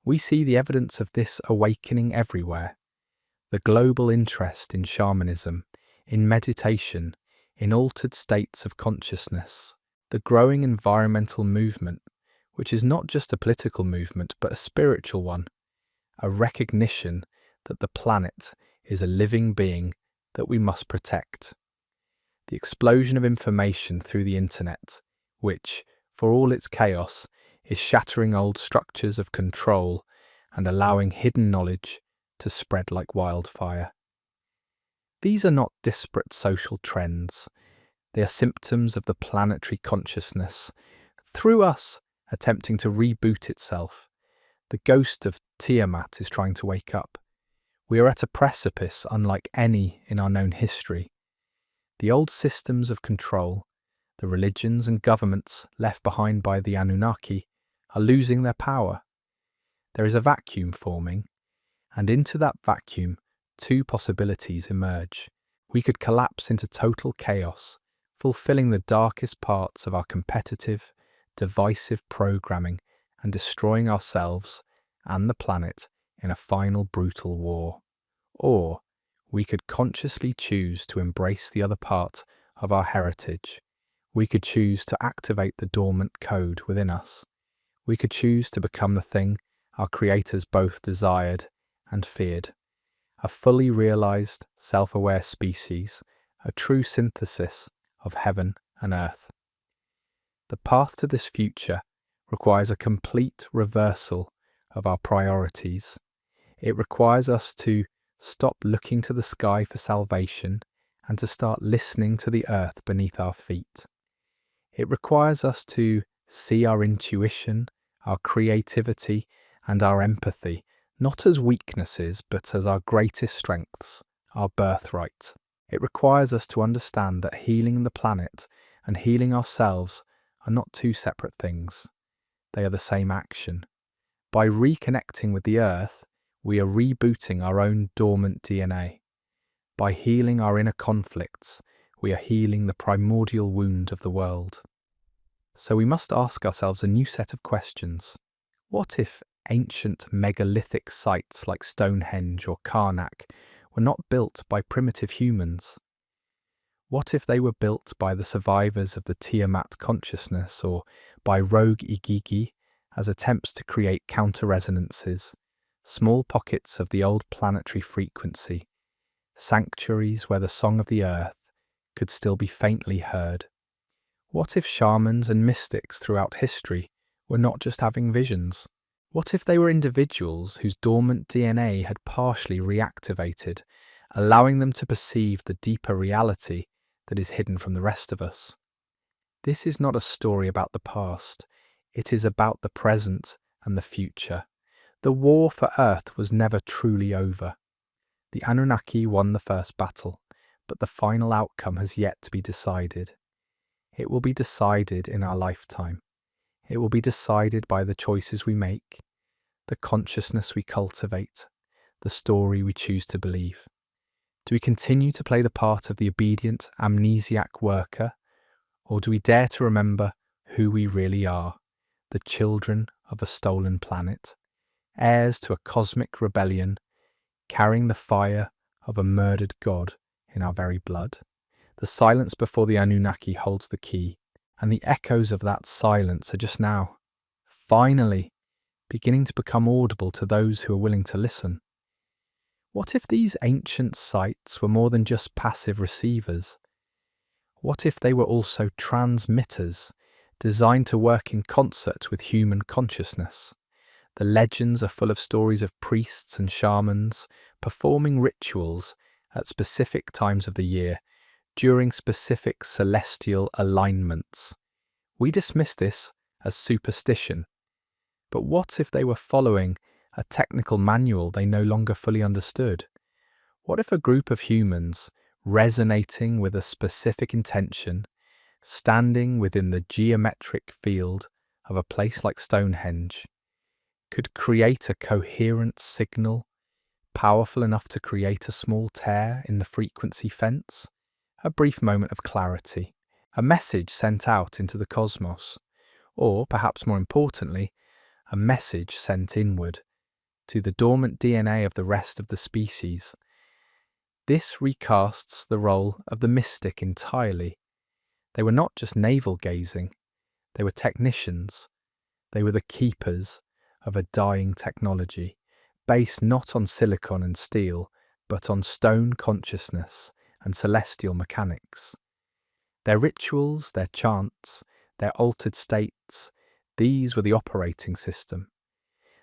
We see the evidence of this awakening everywhere. The global interest in shamanism, in meditation, in altered states of consciousness, the growing environmental movement, which is not just a political movement but a spiritual one, a recognition that the planet is a living being that we must protect. The explosion of information through the internet, which, for all its chaos, is shattering old structures of control and allowing hidden knowledge to spread like wildfire. These are not disparate social trends. They are symptoms of the planetary consciousness, through us attempting to reboot itself. The ghost of Tiamat is trying to wake up. We are at a precipice unlike any in our known history. The old systems of control, the religions and governments left behind by the Anunnaki, are losing their power. There is a vacuum forming, and into that vacuum, two possibilities emerge. We could collapse into total chaos, fulfilling the darkest parts of our competitive, divisive programming and destroying ourselves and the planet in a final brutal war. Or we could consciously choose to embrace the other part of our heritage. We could choose to activate the dormant code within us. We could choose to become the thing our creators both desired and feared. A fully realized, self-aware species, a true synthesis of heaven and earth. The path to this future requires a complete reversal of our priorities. It requires us to stop looking to the sky for salvation and to start listening to the earth beneath our feet. It requires us to see our intuition, our creativity, and our empathy not as weaknesses but as our greatest strengths, our birthright. It requires us to understand that healing the planet and healing ourselves are not two separate things. They are the same action. By reconnecting with the earth, we are rebooting our own dormant DNA. By healing our inner conflicts, we are healing the primordial wound of the world. So we must ask ourselves a new set of questions. What if ancient megalithic sites like Stonehenge or Karnak were not built by primitive humans? What if they were built by the survivors of the Tiamat consciousness or by rogue Igigi as attempts to create counter-resonances, small pockets of the old planetary frequency, sanctuaries where the song of the earth could still be faintly heard? What if shamans and mystics throughout history were not just having visions? What if they were individuals whose dormant DNA had partially reactivated, allowing them to perceive the deeper reality that is hidden from the rest of us? This is not a story about the past. It is about the present and the future. The war for Earth was never truly over. The Anunnaki won the first battle, but the final outcome has yet to be decided. It will be decided in our lifetime. It will be decided by the choices we make, the consciousness we cultivate, the story we choose to believe? Do we continue to play the part of the obedient, amnesiac worker, or do we dare to remember who we really are, the children of a stolen planet, heirs to a cosmic rebellion, carrying the fire of a murdered god in our very blood? The silence before the Anunnaki holds the key, and the echoes of that silence are just now, finally, beginning to become audible to those who are willing to listen. What if these ancient sites were more than just passive receivers? What if they were also transmitters, designed to work in concert with human consciousness? The legends are full of stories of priests and shamans performing rituals at specific times of the year, during specific celestial alignments. We dismiss this as superstition, but what if they were following a technical manual they no longer fully understood? What if a group of humans, resonating with a specific intention, standing within the geometric field of a place like Stonehenge, could create a coherent signal, powerful enough to create a small tear in the frequency fence? A brief moment of clarity, a message sent out into the cosmos, or, perhaps more importantly, a message sent inward, to the dormant DNA of the rest of the species. This recasts the role of the mystic entirely. They were not just navel-gazing, they were technicians. They were the keepers of a dying technology, based not on silicon and steel, but on stone consciousness and celestial mechanics. Their rituals, their chants, their altered states, these were the operating system.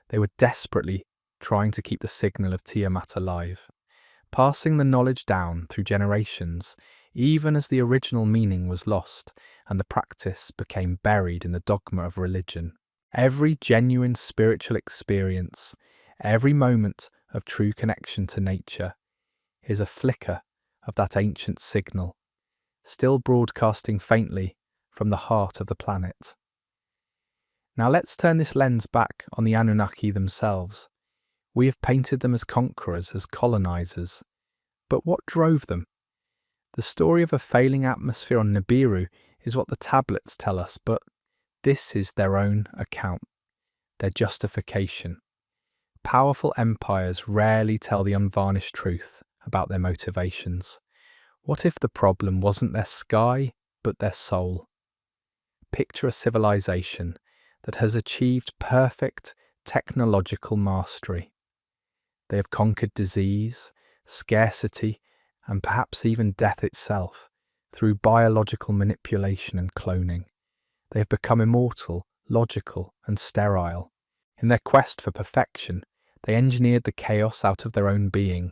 They were desperately trying to keep the signal of Tiamat alive, passing the knowledge down through generations, even as the original meaning was lost and the practice became buried in the dogma of religion. Every genuine spiritual experience, every moment of true connection to nature, is a flicker of that ancient signal, still broadcasting faintly from the heart of the planet. Now let's turn this lens back on the Anunnaki themselves. We have painted them as conquerors, as colonizers. But what drove them? The story of a failing atmosphere on Nibiru is what the tablets tell us, but this is their own account, their justification. Powerful empires rarely tell the unvarnished truth about their motivations. What if the problem wasn't their sky, but their soul? Picture a civilization that has achieved perfect technological mastery. They have conquered disease, scarcity, and perhaps even death itself through biological manipulation and cloning. They have become immortal, logical, and sterile. In their quest for perfection, they engineered the chaos out of their own being.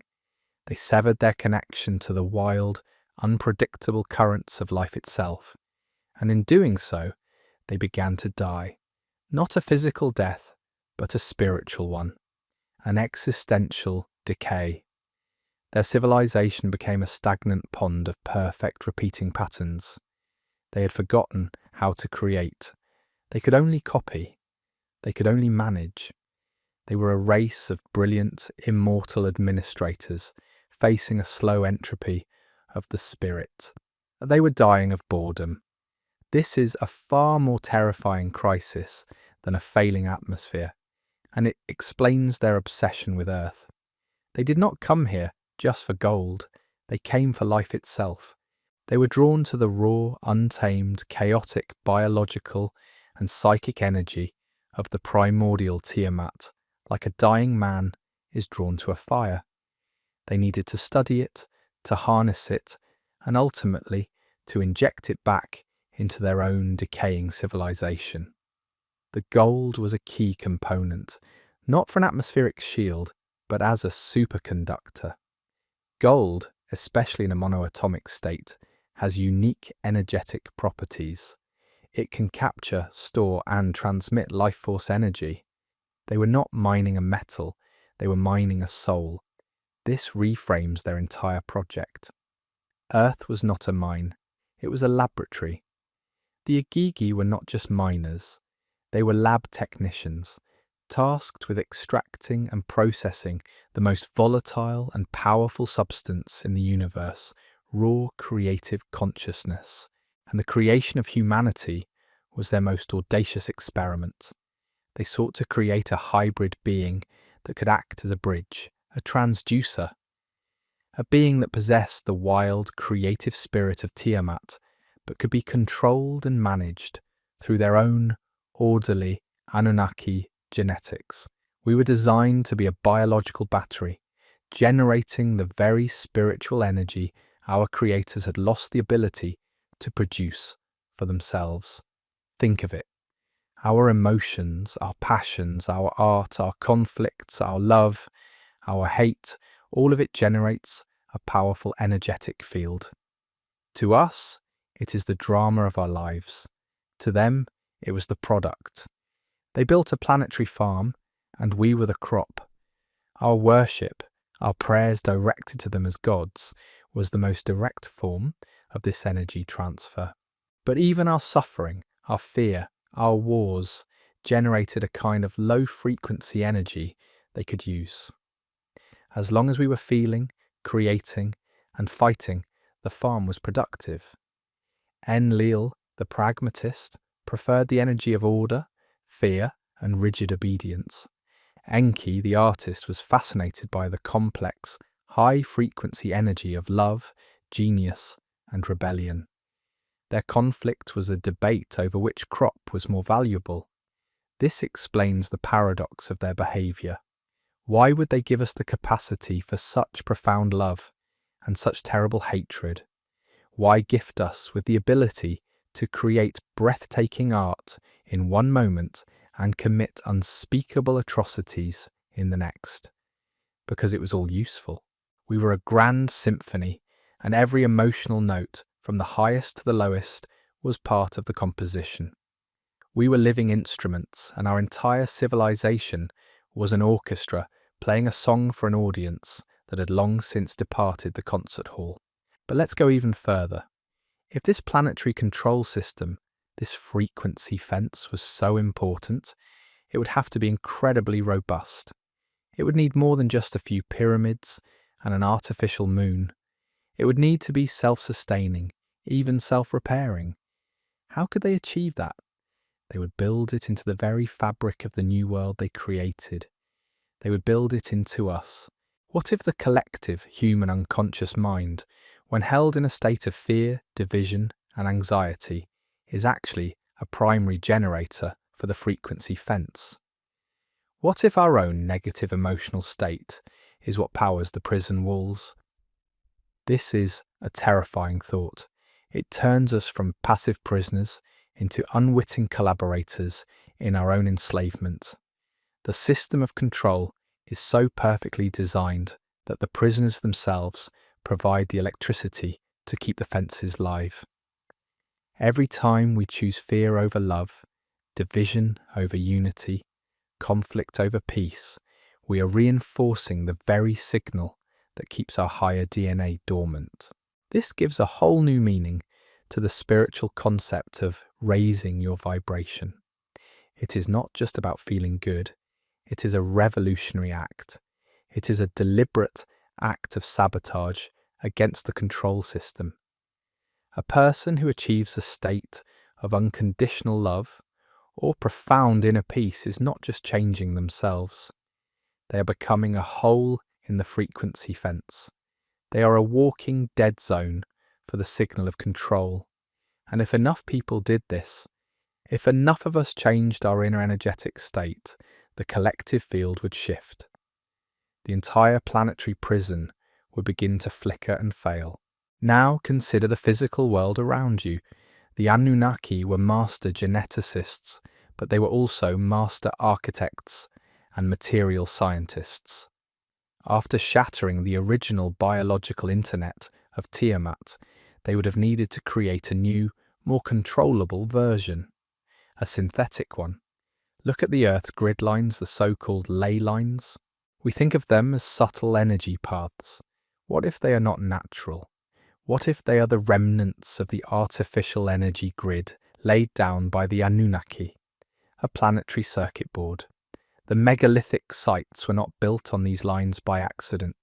They severed their connection to the wild, unpredictable currents of life itself, and in doing so, they began to die. Not a physical death, but a spiritual one, an existential decay. Their civilization became a stagnant pond of perfect repeating patterns. They had forgotten how to create. They could only copy. They could only manage. They were a race of brilliant, immortal administrators facing a slow entropy of the spirit. They were dying of boredom. This is a far more terrifying crisis than a failing atmosphere, and it explains their obsession with Earth. They did not come here just for gold. They came for life itself. They were drawn to the raw, untamed, chaotic, biological and psychic energy of the primordial Tiamat, like a dying man is drawn to a fire. They needed to study it, to harness it, and ultimately to inject it back into their own decaying civilization. The gold was a key component, not for an atmospheric shield, but as a superconductor. Gold, especially in a monoatomic state, has unique energetic properties. It can capture, store, and transmit life force energy. They were not mining a metal, they were mining a soul. This reframes their entire project. Earth was not a mine, it was a laboratory. The Agigi were not just miners, they were lab technicians, tasked with extracting and processing the most volatile and powerful substance in the universe, raw creative consciousness. And the creation of humanity was their most audacious experiment. They sought to create a hybrid being that could act as a bridge, a transducer, a being that possessed the wild, creative spirit of Tiamat, but could be controlled and managed through their own orderly Anunnaki genetics. We were designed to be a biological battery, generating the very spiritual energy our creators had lost the ability to produce for themselves. Think of it. Our emotions, our passions, our art, our conflicts, our love, our hate, all of it generates a powerful energetic field. To us, it is the drama of our lives. To them, it was the product. They built a planetary farm, and we were the crop. Our worship, our prayers directed to them as gods, was the most direct form of this energy transfer. But even our suffering, our fear, our wars generated a kind of low-frequency energy they could use. As long as we were feeling, creating, and fighting, the farm was productive. Enlil, the pragmatist, preferred the energy of order, fear, and rigid obedience. Enki, the artist, was fascinated by the complex, high-frequency energy of love, genius, and rebellion. Their conflict was a debate over which crop was more valuable. This explains the paradox of their behaviour. Why would they give us the capacity for such profound love and such terrible hatred? Why gift us with the ability to create breathtaking art in one moment and commit unspeakable atrocities in the next? Because it was all useful. We were a grand symphony, and every emotional note, from the highest to the lowest, was part of the composition. We were living instruments, and our entire civilization was an orchestra playing a song for an audience that had long since departed the concert hall. But let's go even further. If this planetary control system, this frequency fence, was so important, it would have to be incredibly robust. It would need more than just a few pyramids and an artificial moon. It would need to be self-sustaining, even self-repairing. How could they achieve that? They would build it into the very fabric of the new world they created. They would build it into us. What if the collective human unconscious mind, when held in a state of fear, division, and anxiety, is actually a primary generator for the frequency fence? What if our own negative emotional state is what powers the prison walls? This is a terrifying thought. It turns us from passive prisoners into unwitting collaborators in our own enslavement. The system of control is so perfectly designed that the prisoners themselves provide the electricity to keep the fences live. Every time we choose fear over love, division over unity, conflict over peace, we are reinforcing the very signal that keeps our higher DNA dormant. This gives a whole new meaning to the spiritual concept of raising your vibration. It is not just about feeling good, it is a revolutionary act. It is a deliberate act of sabotage against the control system. A person who achieves a state of unconditional love or profound inner peace is not just changing themselves. They are becoming a hole in the frequency fence. They are a walking dead zone for the signal of control. And if enough people did this, if enough of us changed our inner energetic state, the collective field would shift. The entire planetary prison would begin to flicker and fail. Now consider the physical world around you. The Anunnaki were master geneticists, but they were also master architects and material scientists. After shattering the original biological internet of Tiamat, they would have needed to create a new, more controllable version, a synthetic one. Look at the Earth's grid lines, the so-called ley lines. We think of them as subtle energy paths. What if they are not natural? What if they are the remnants of the artificial energy grid laid down by the Anunnaki, a planetary circuit board? The megalithic sites were not built on these lines by accident.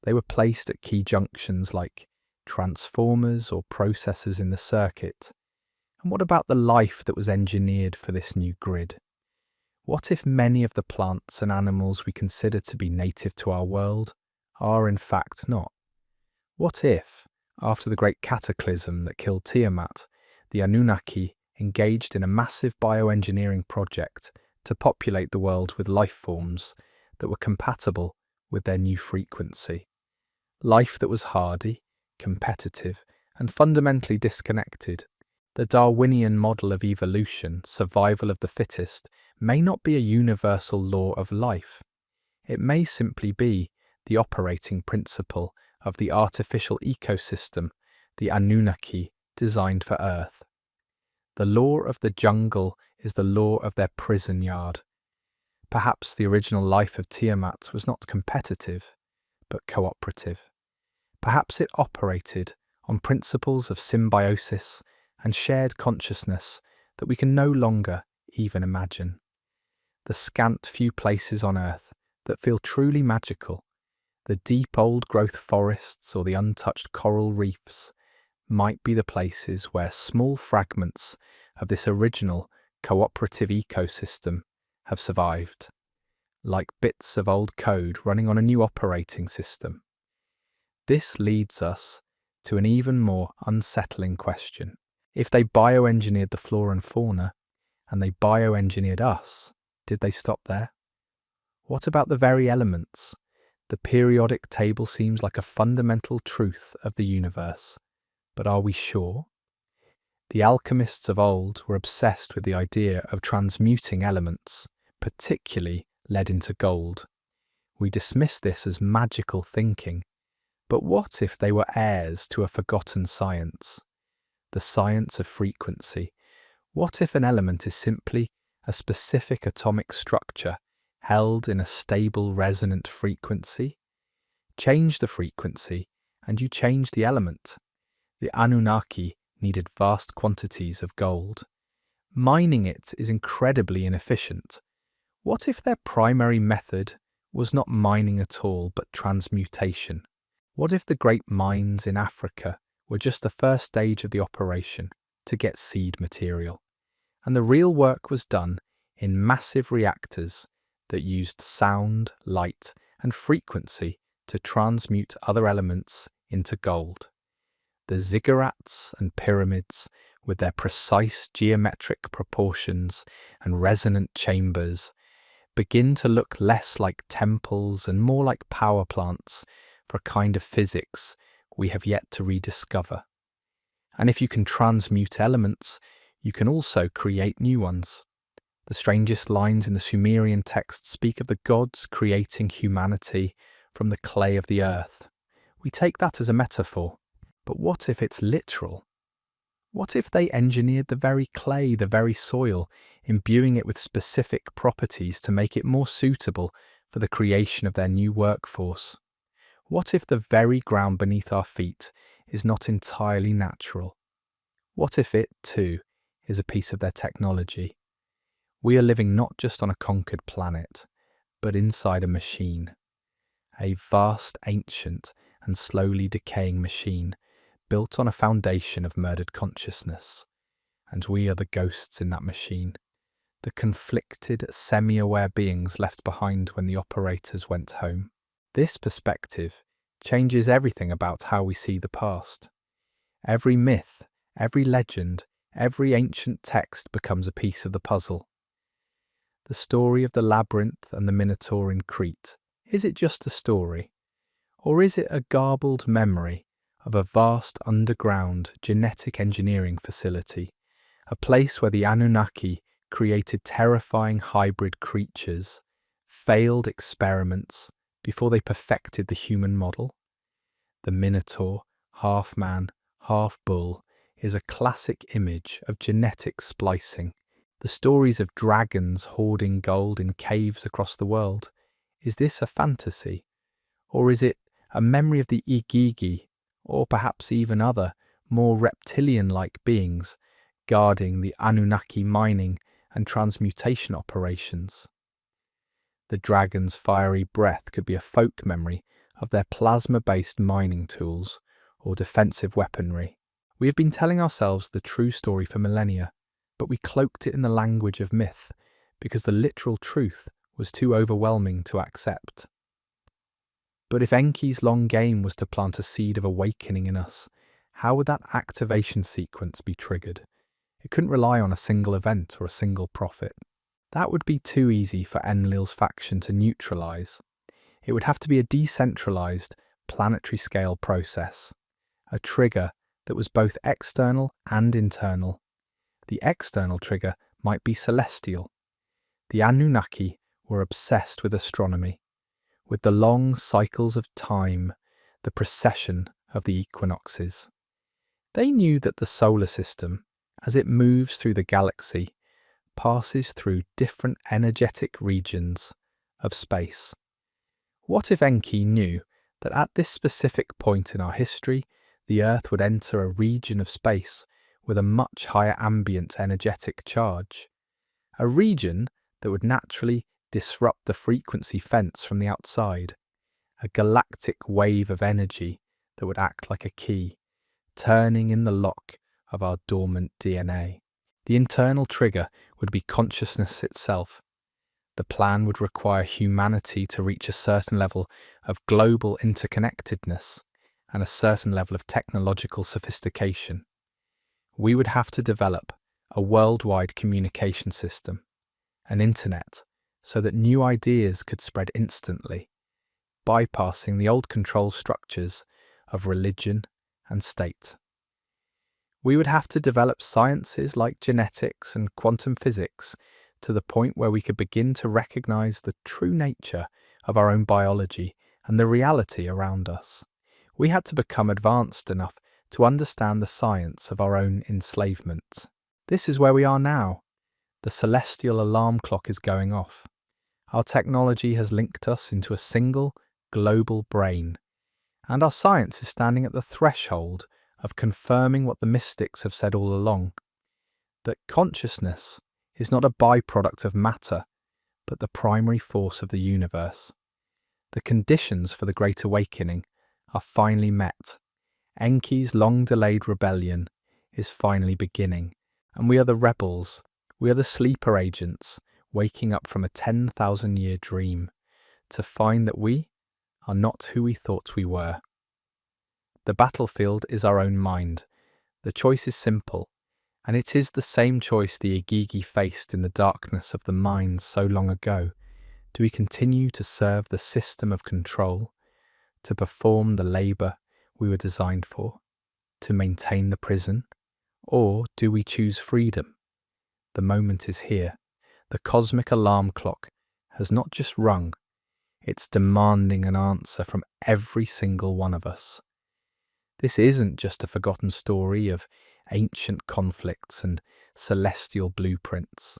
They were placed at key junctions like transformers or processors in the circuit. And what about the life that was engineered for this new grid? What if many of the plants and animals we consider to be native to our world are in fact not? What if, after the great cataclysm that killed Tiamat, the Anunnaki engaged in a massive bioengineering project to populate the world with life forms that were compatible with their new frequency? Life that was hardy, competitive, and fundamentally disconnected. The Darwinian model of evolution, survival of the fittest, may not be a universal law of life. It may simply be the operating principle of the artificial ecosystem the Anunnaki designed for Earth. The law of the jungle is the law of their prison yard. Perhaps the original life of Tiamat was not competitive, but cooperative. Perhaps it operated on principles of symbiosis and shared consciousness that we can no longer even imagine. The scant few places on Earth that feel truly magical, the deep old-growth forests or the untouched coral reefs, might be the places where small fragments of this original cooperative ecosystem have survived, like bits of old code running on a new operating system. This leads us to an even more unsettling question. If they bioengineered the flora and fauna, and they bioengineered us, did they stop there? What about the very elements? The periodic table seems like a fundamental truth of the universe, but are we sure? The alchemists of old were obsessed with the idea of transmuting elements, particularly lead into gold. We dismiss this as magical thinking, but what if they were heirs to a forgotten science? The science of frequency. What if an element is simply a specific atomic structure held in a stable resonant frequency? Change the frequency, and you change the element. The Anunnaki needed vast quantities of gold. Mining it is incredibly inefficient. What if their primary method was not mining at all, but transmutation? What if the great mines in Africa were just the first stage of the operation to get seed material, and the real work was done in massive reactors that used sound, light, and frequency to transmute other elements into gold? The ziggurats and pyramids, with their precise geometric proportions and resonant chambers, begin to look less like temples and more like power plants for a kind of physics we have yet to rediscover. And if you can transmute elements, you can also create new ones. The strangest lines in the Sumerian text speak of the gods creating humanity from the clay of the earth. We take that as a metaphor, but what if it's literal? What if they engineered the very clay, the very soil, imbuing it with specific properties to make it more suitable for the creation of their new workforce? What if the very ground beneath our feet is not entirely natural? What if it, too, is a piece of their technology? We are living not just on a conquered planet, but inside a machine. A vast, ancient, and slowly decaying machine built on a foundation of murdered consciousness. And we are the ghosts in that machine, the conflicted, semi-aware beings left behind when the operators went home. This perspective changes everything about how we see the past. Every myth, every legend, every ancient text becomes a piece of the puzzle. The story of the labyrinth and the Minotaur in Crete, is it just a story? Or is it a garbled memory of a vast underground genetic engineering facility, a place where the Anunnaki created terrifying hybrid creatures, failed experiments before they perfected the human model? The Minotaur, half man, half bull, is a classic image of genetic splicing. The stories of dragons hoarding gold in caves across the world, is this a fantasy? Or is it a memory of the Igigi, or perhaps even other, more reptilian-like beings guarding the Anunnaki mining and transmutation operations? The dragon's fiery breath could be a folk memory of their plasma-based mining tools or defensive weaponry. We have been telling ourselves the true story for millennia, but we cloaked it in the language of myth because the literal truth was too overwhelming to accept. But if Enki's long game was to plant a seed of awakening in us, how would that activation sequence be triggered? It couldn't rely on a single event or a single prophet. That would be too easy for Enlil's faction to neutralize. It would have to be a decentralized, planetary-scale process, a trigger that was both external and internal. The external trigger might be celestial. The Anunnaki were obsessed with astronomy, with the long cycles of time, the precession of the equinoxes. They knew that the solar system, as it moves through the galaxy, passes through different energetic regions of space. What if Enki knew that at this specific point in our history, the Earth would enter a region of space with a much higher ambient energetic charge? A region that would naturally disrupt the frequency fence from the outside, a galactic wave of energy that would act like a key, turning in the lock of our dormant DNA. The internal trigger would be consciousness itself. The plan would require humanity to reach a certain level of global interconnectedness and a certain level of technological sophistication. We would have to develop a worldwide communication system, an internet, so that new ideas could spread instantly, bypassing the old control structures of religion and state. We would have to develop sciences like genetics and quantum physics to the point where we could begin to recognize the true nature of our own biology and the reality around us. We had to become advanced enough to understand the science of our own enslavement. This is where we are now. The celestial alarm clock is going off. Our technology has linked us into a single global brain, and our science is standing at the threshold of confirming what the mystics have said all along, that consciousness is not a byproduct of matter, but the primary force of the universe. The conditions for the Great Awakening are finally met. Enki's long-delayed rebellion is finally beginning, and we are the rebels. We are the sleeper agents, waking up from a 10,000-year dream, to find that we are not who we thought we were. The battlefield is our own mind. The choice is simple, and it is the same choice the Igigi faced in the darkness of the mines so long ago. Do we continue to serve the system of control, to perform the labour we were designed for, to maintain the prison, or do we choose freedom? The moment is here. The cosmic alarm clock has not just rung, it's demanding an answer from every single one of us. This isn't just a forgotten story of ancient conflicts and celestial blueprints.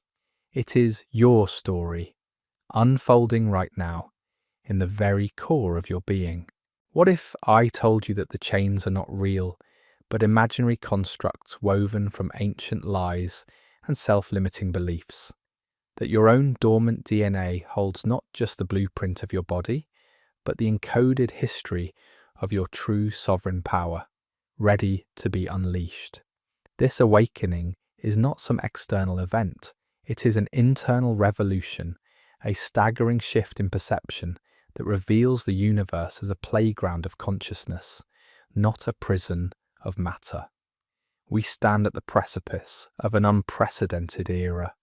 It is your story, unfolding right now, in the very core of your being. What if I told you that the chains are not real, but imaginary constructs woven from ancient lies and self-limiting beliefs? That your own dormant DNA holds not just the blueprint of your body, but the encoded history of your true sovereign power, ready to be unleashed. This awakening is not some external event. It is an internal revolution, a staggering shift in perception that reveals the universe as a playground of consciousness, not a prison of matter. We stand at the precipice of an unprecedented era,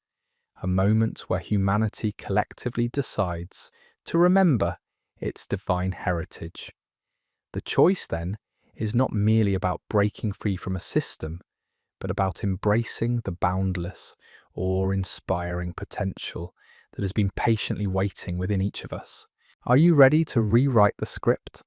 a moment where humanity collectively decides to remember its divine heritage. The choice, then, is not merely about breaking free from a system, but about embracing the boundless, awe-inspiring potential that has been patiently waiting within each of us. Are you ready to rewrite the script?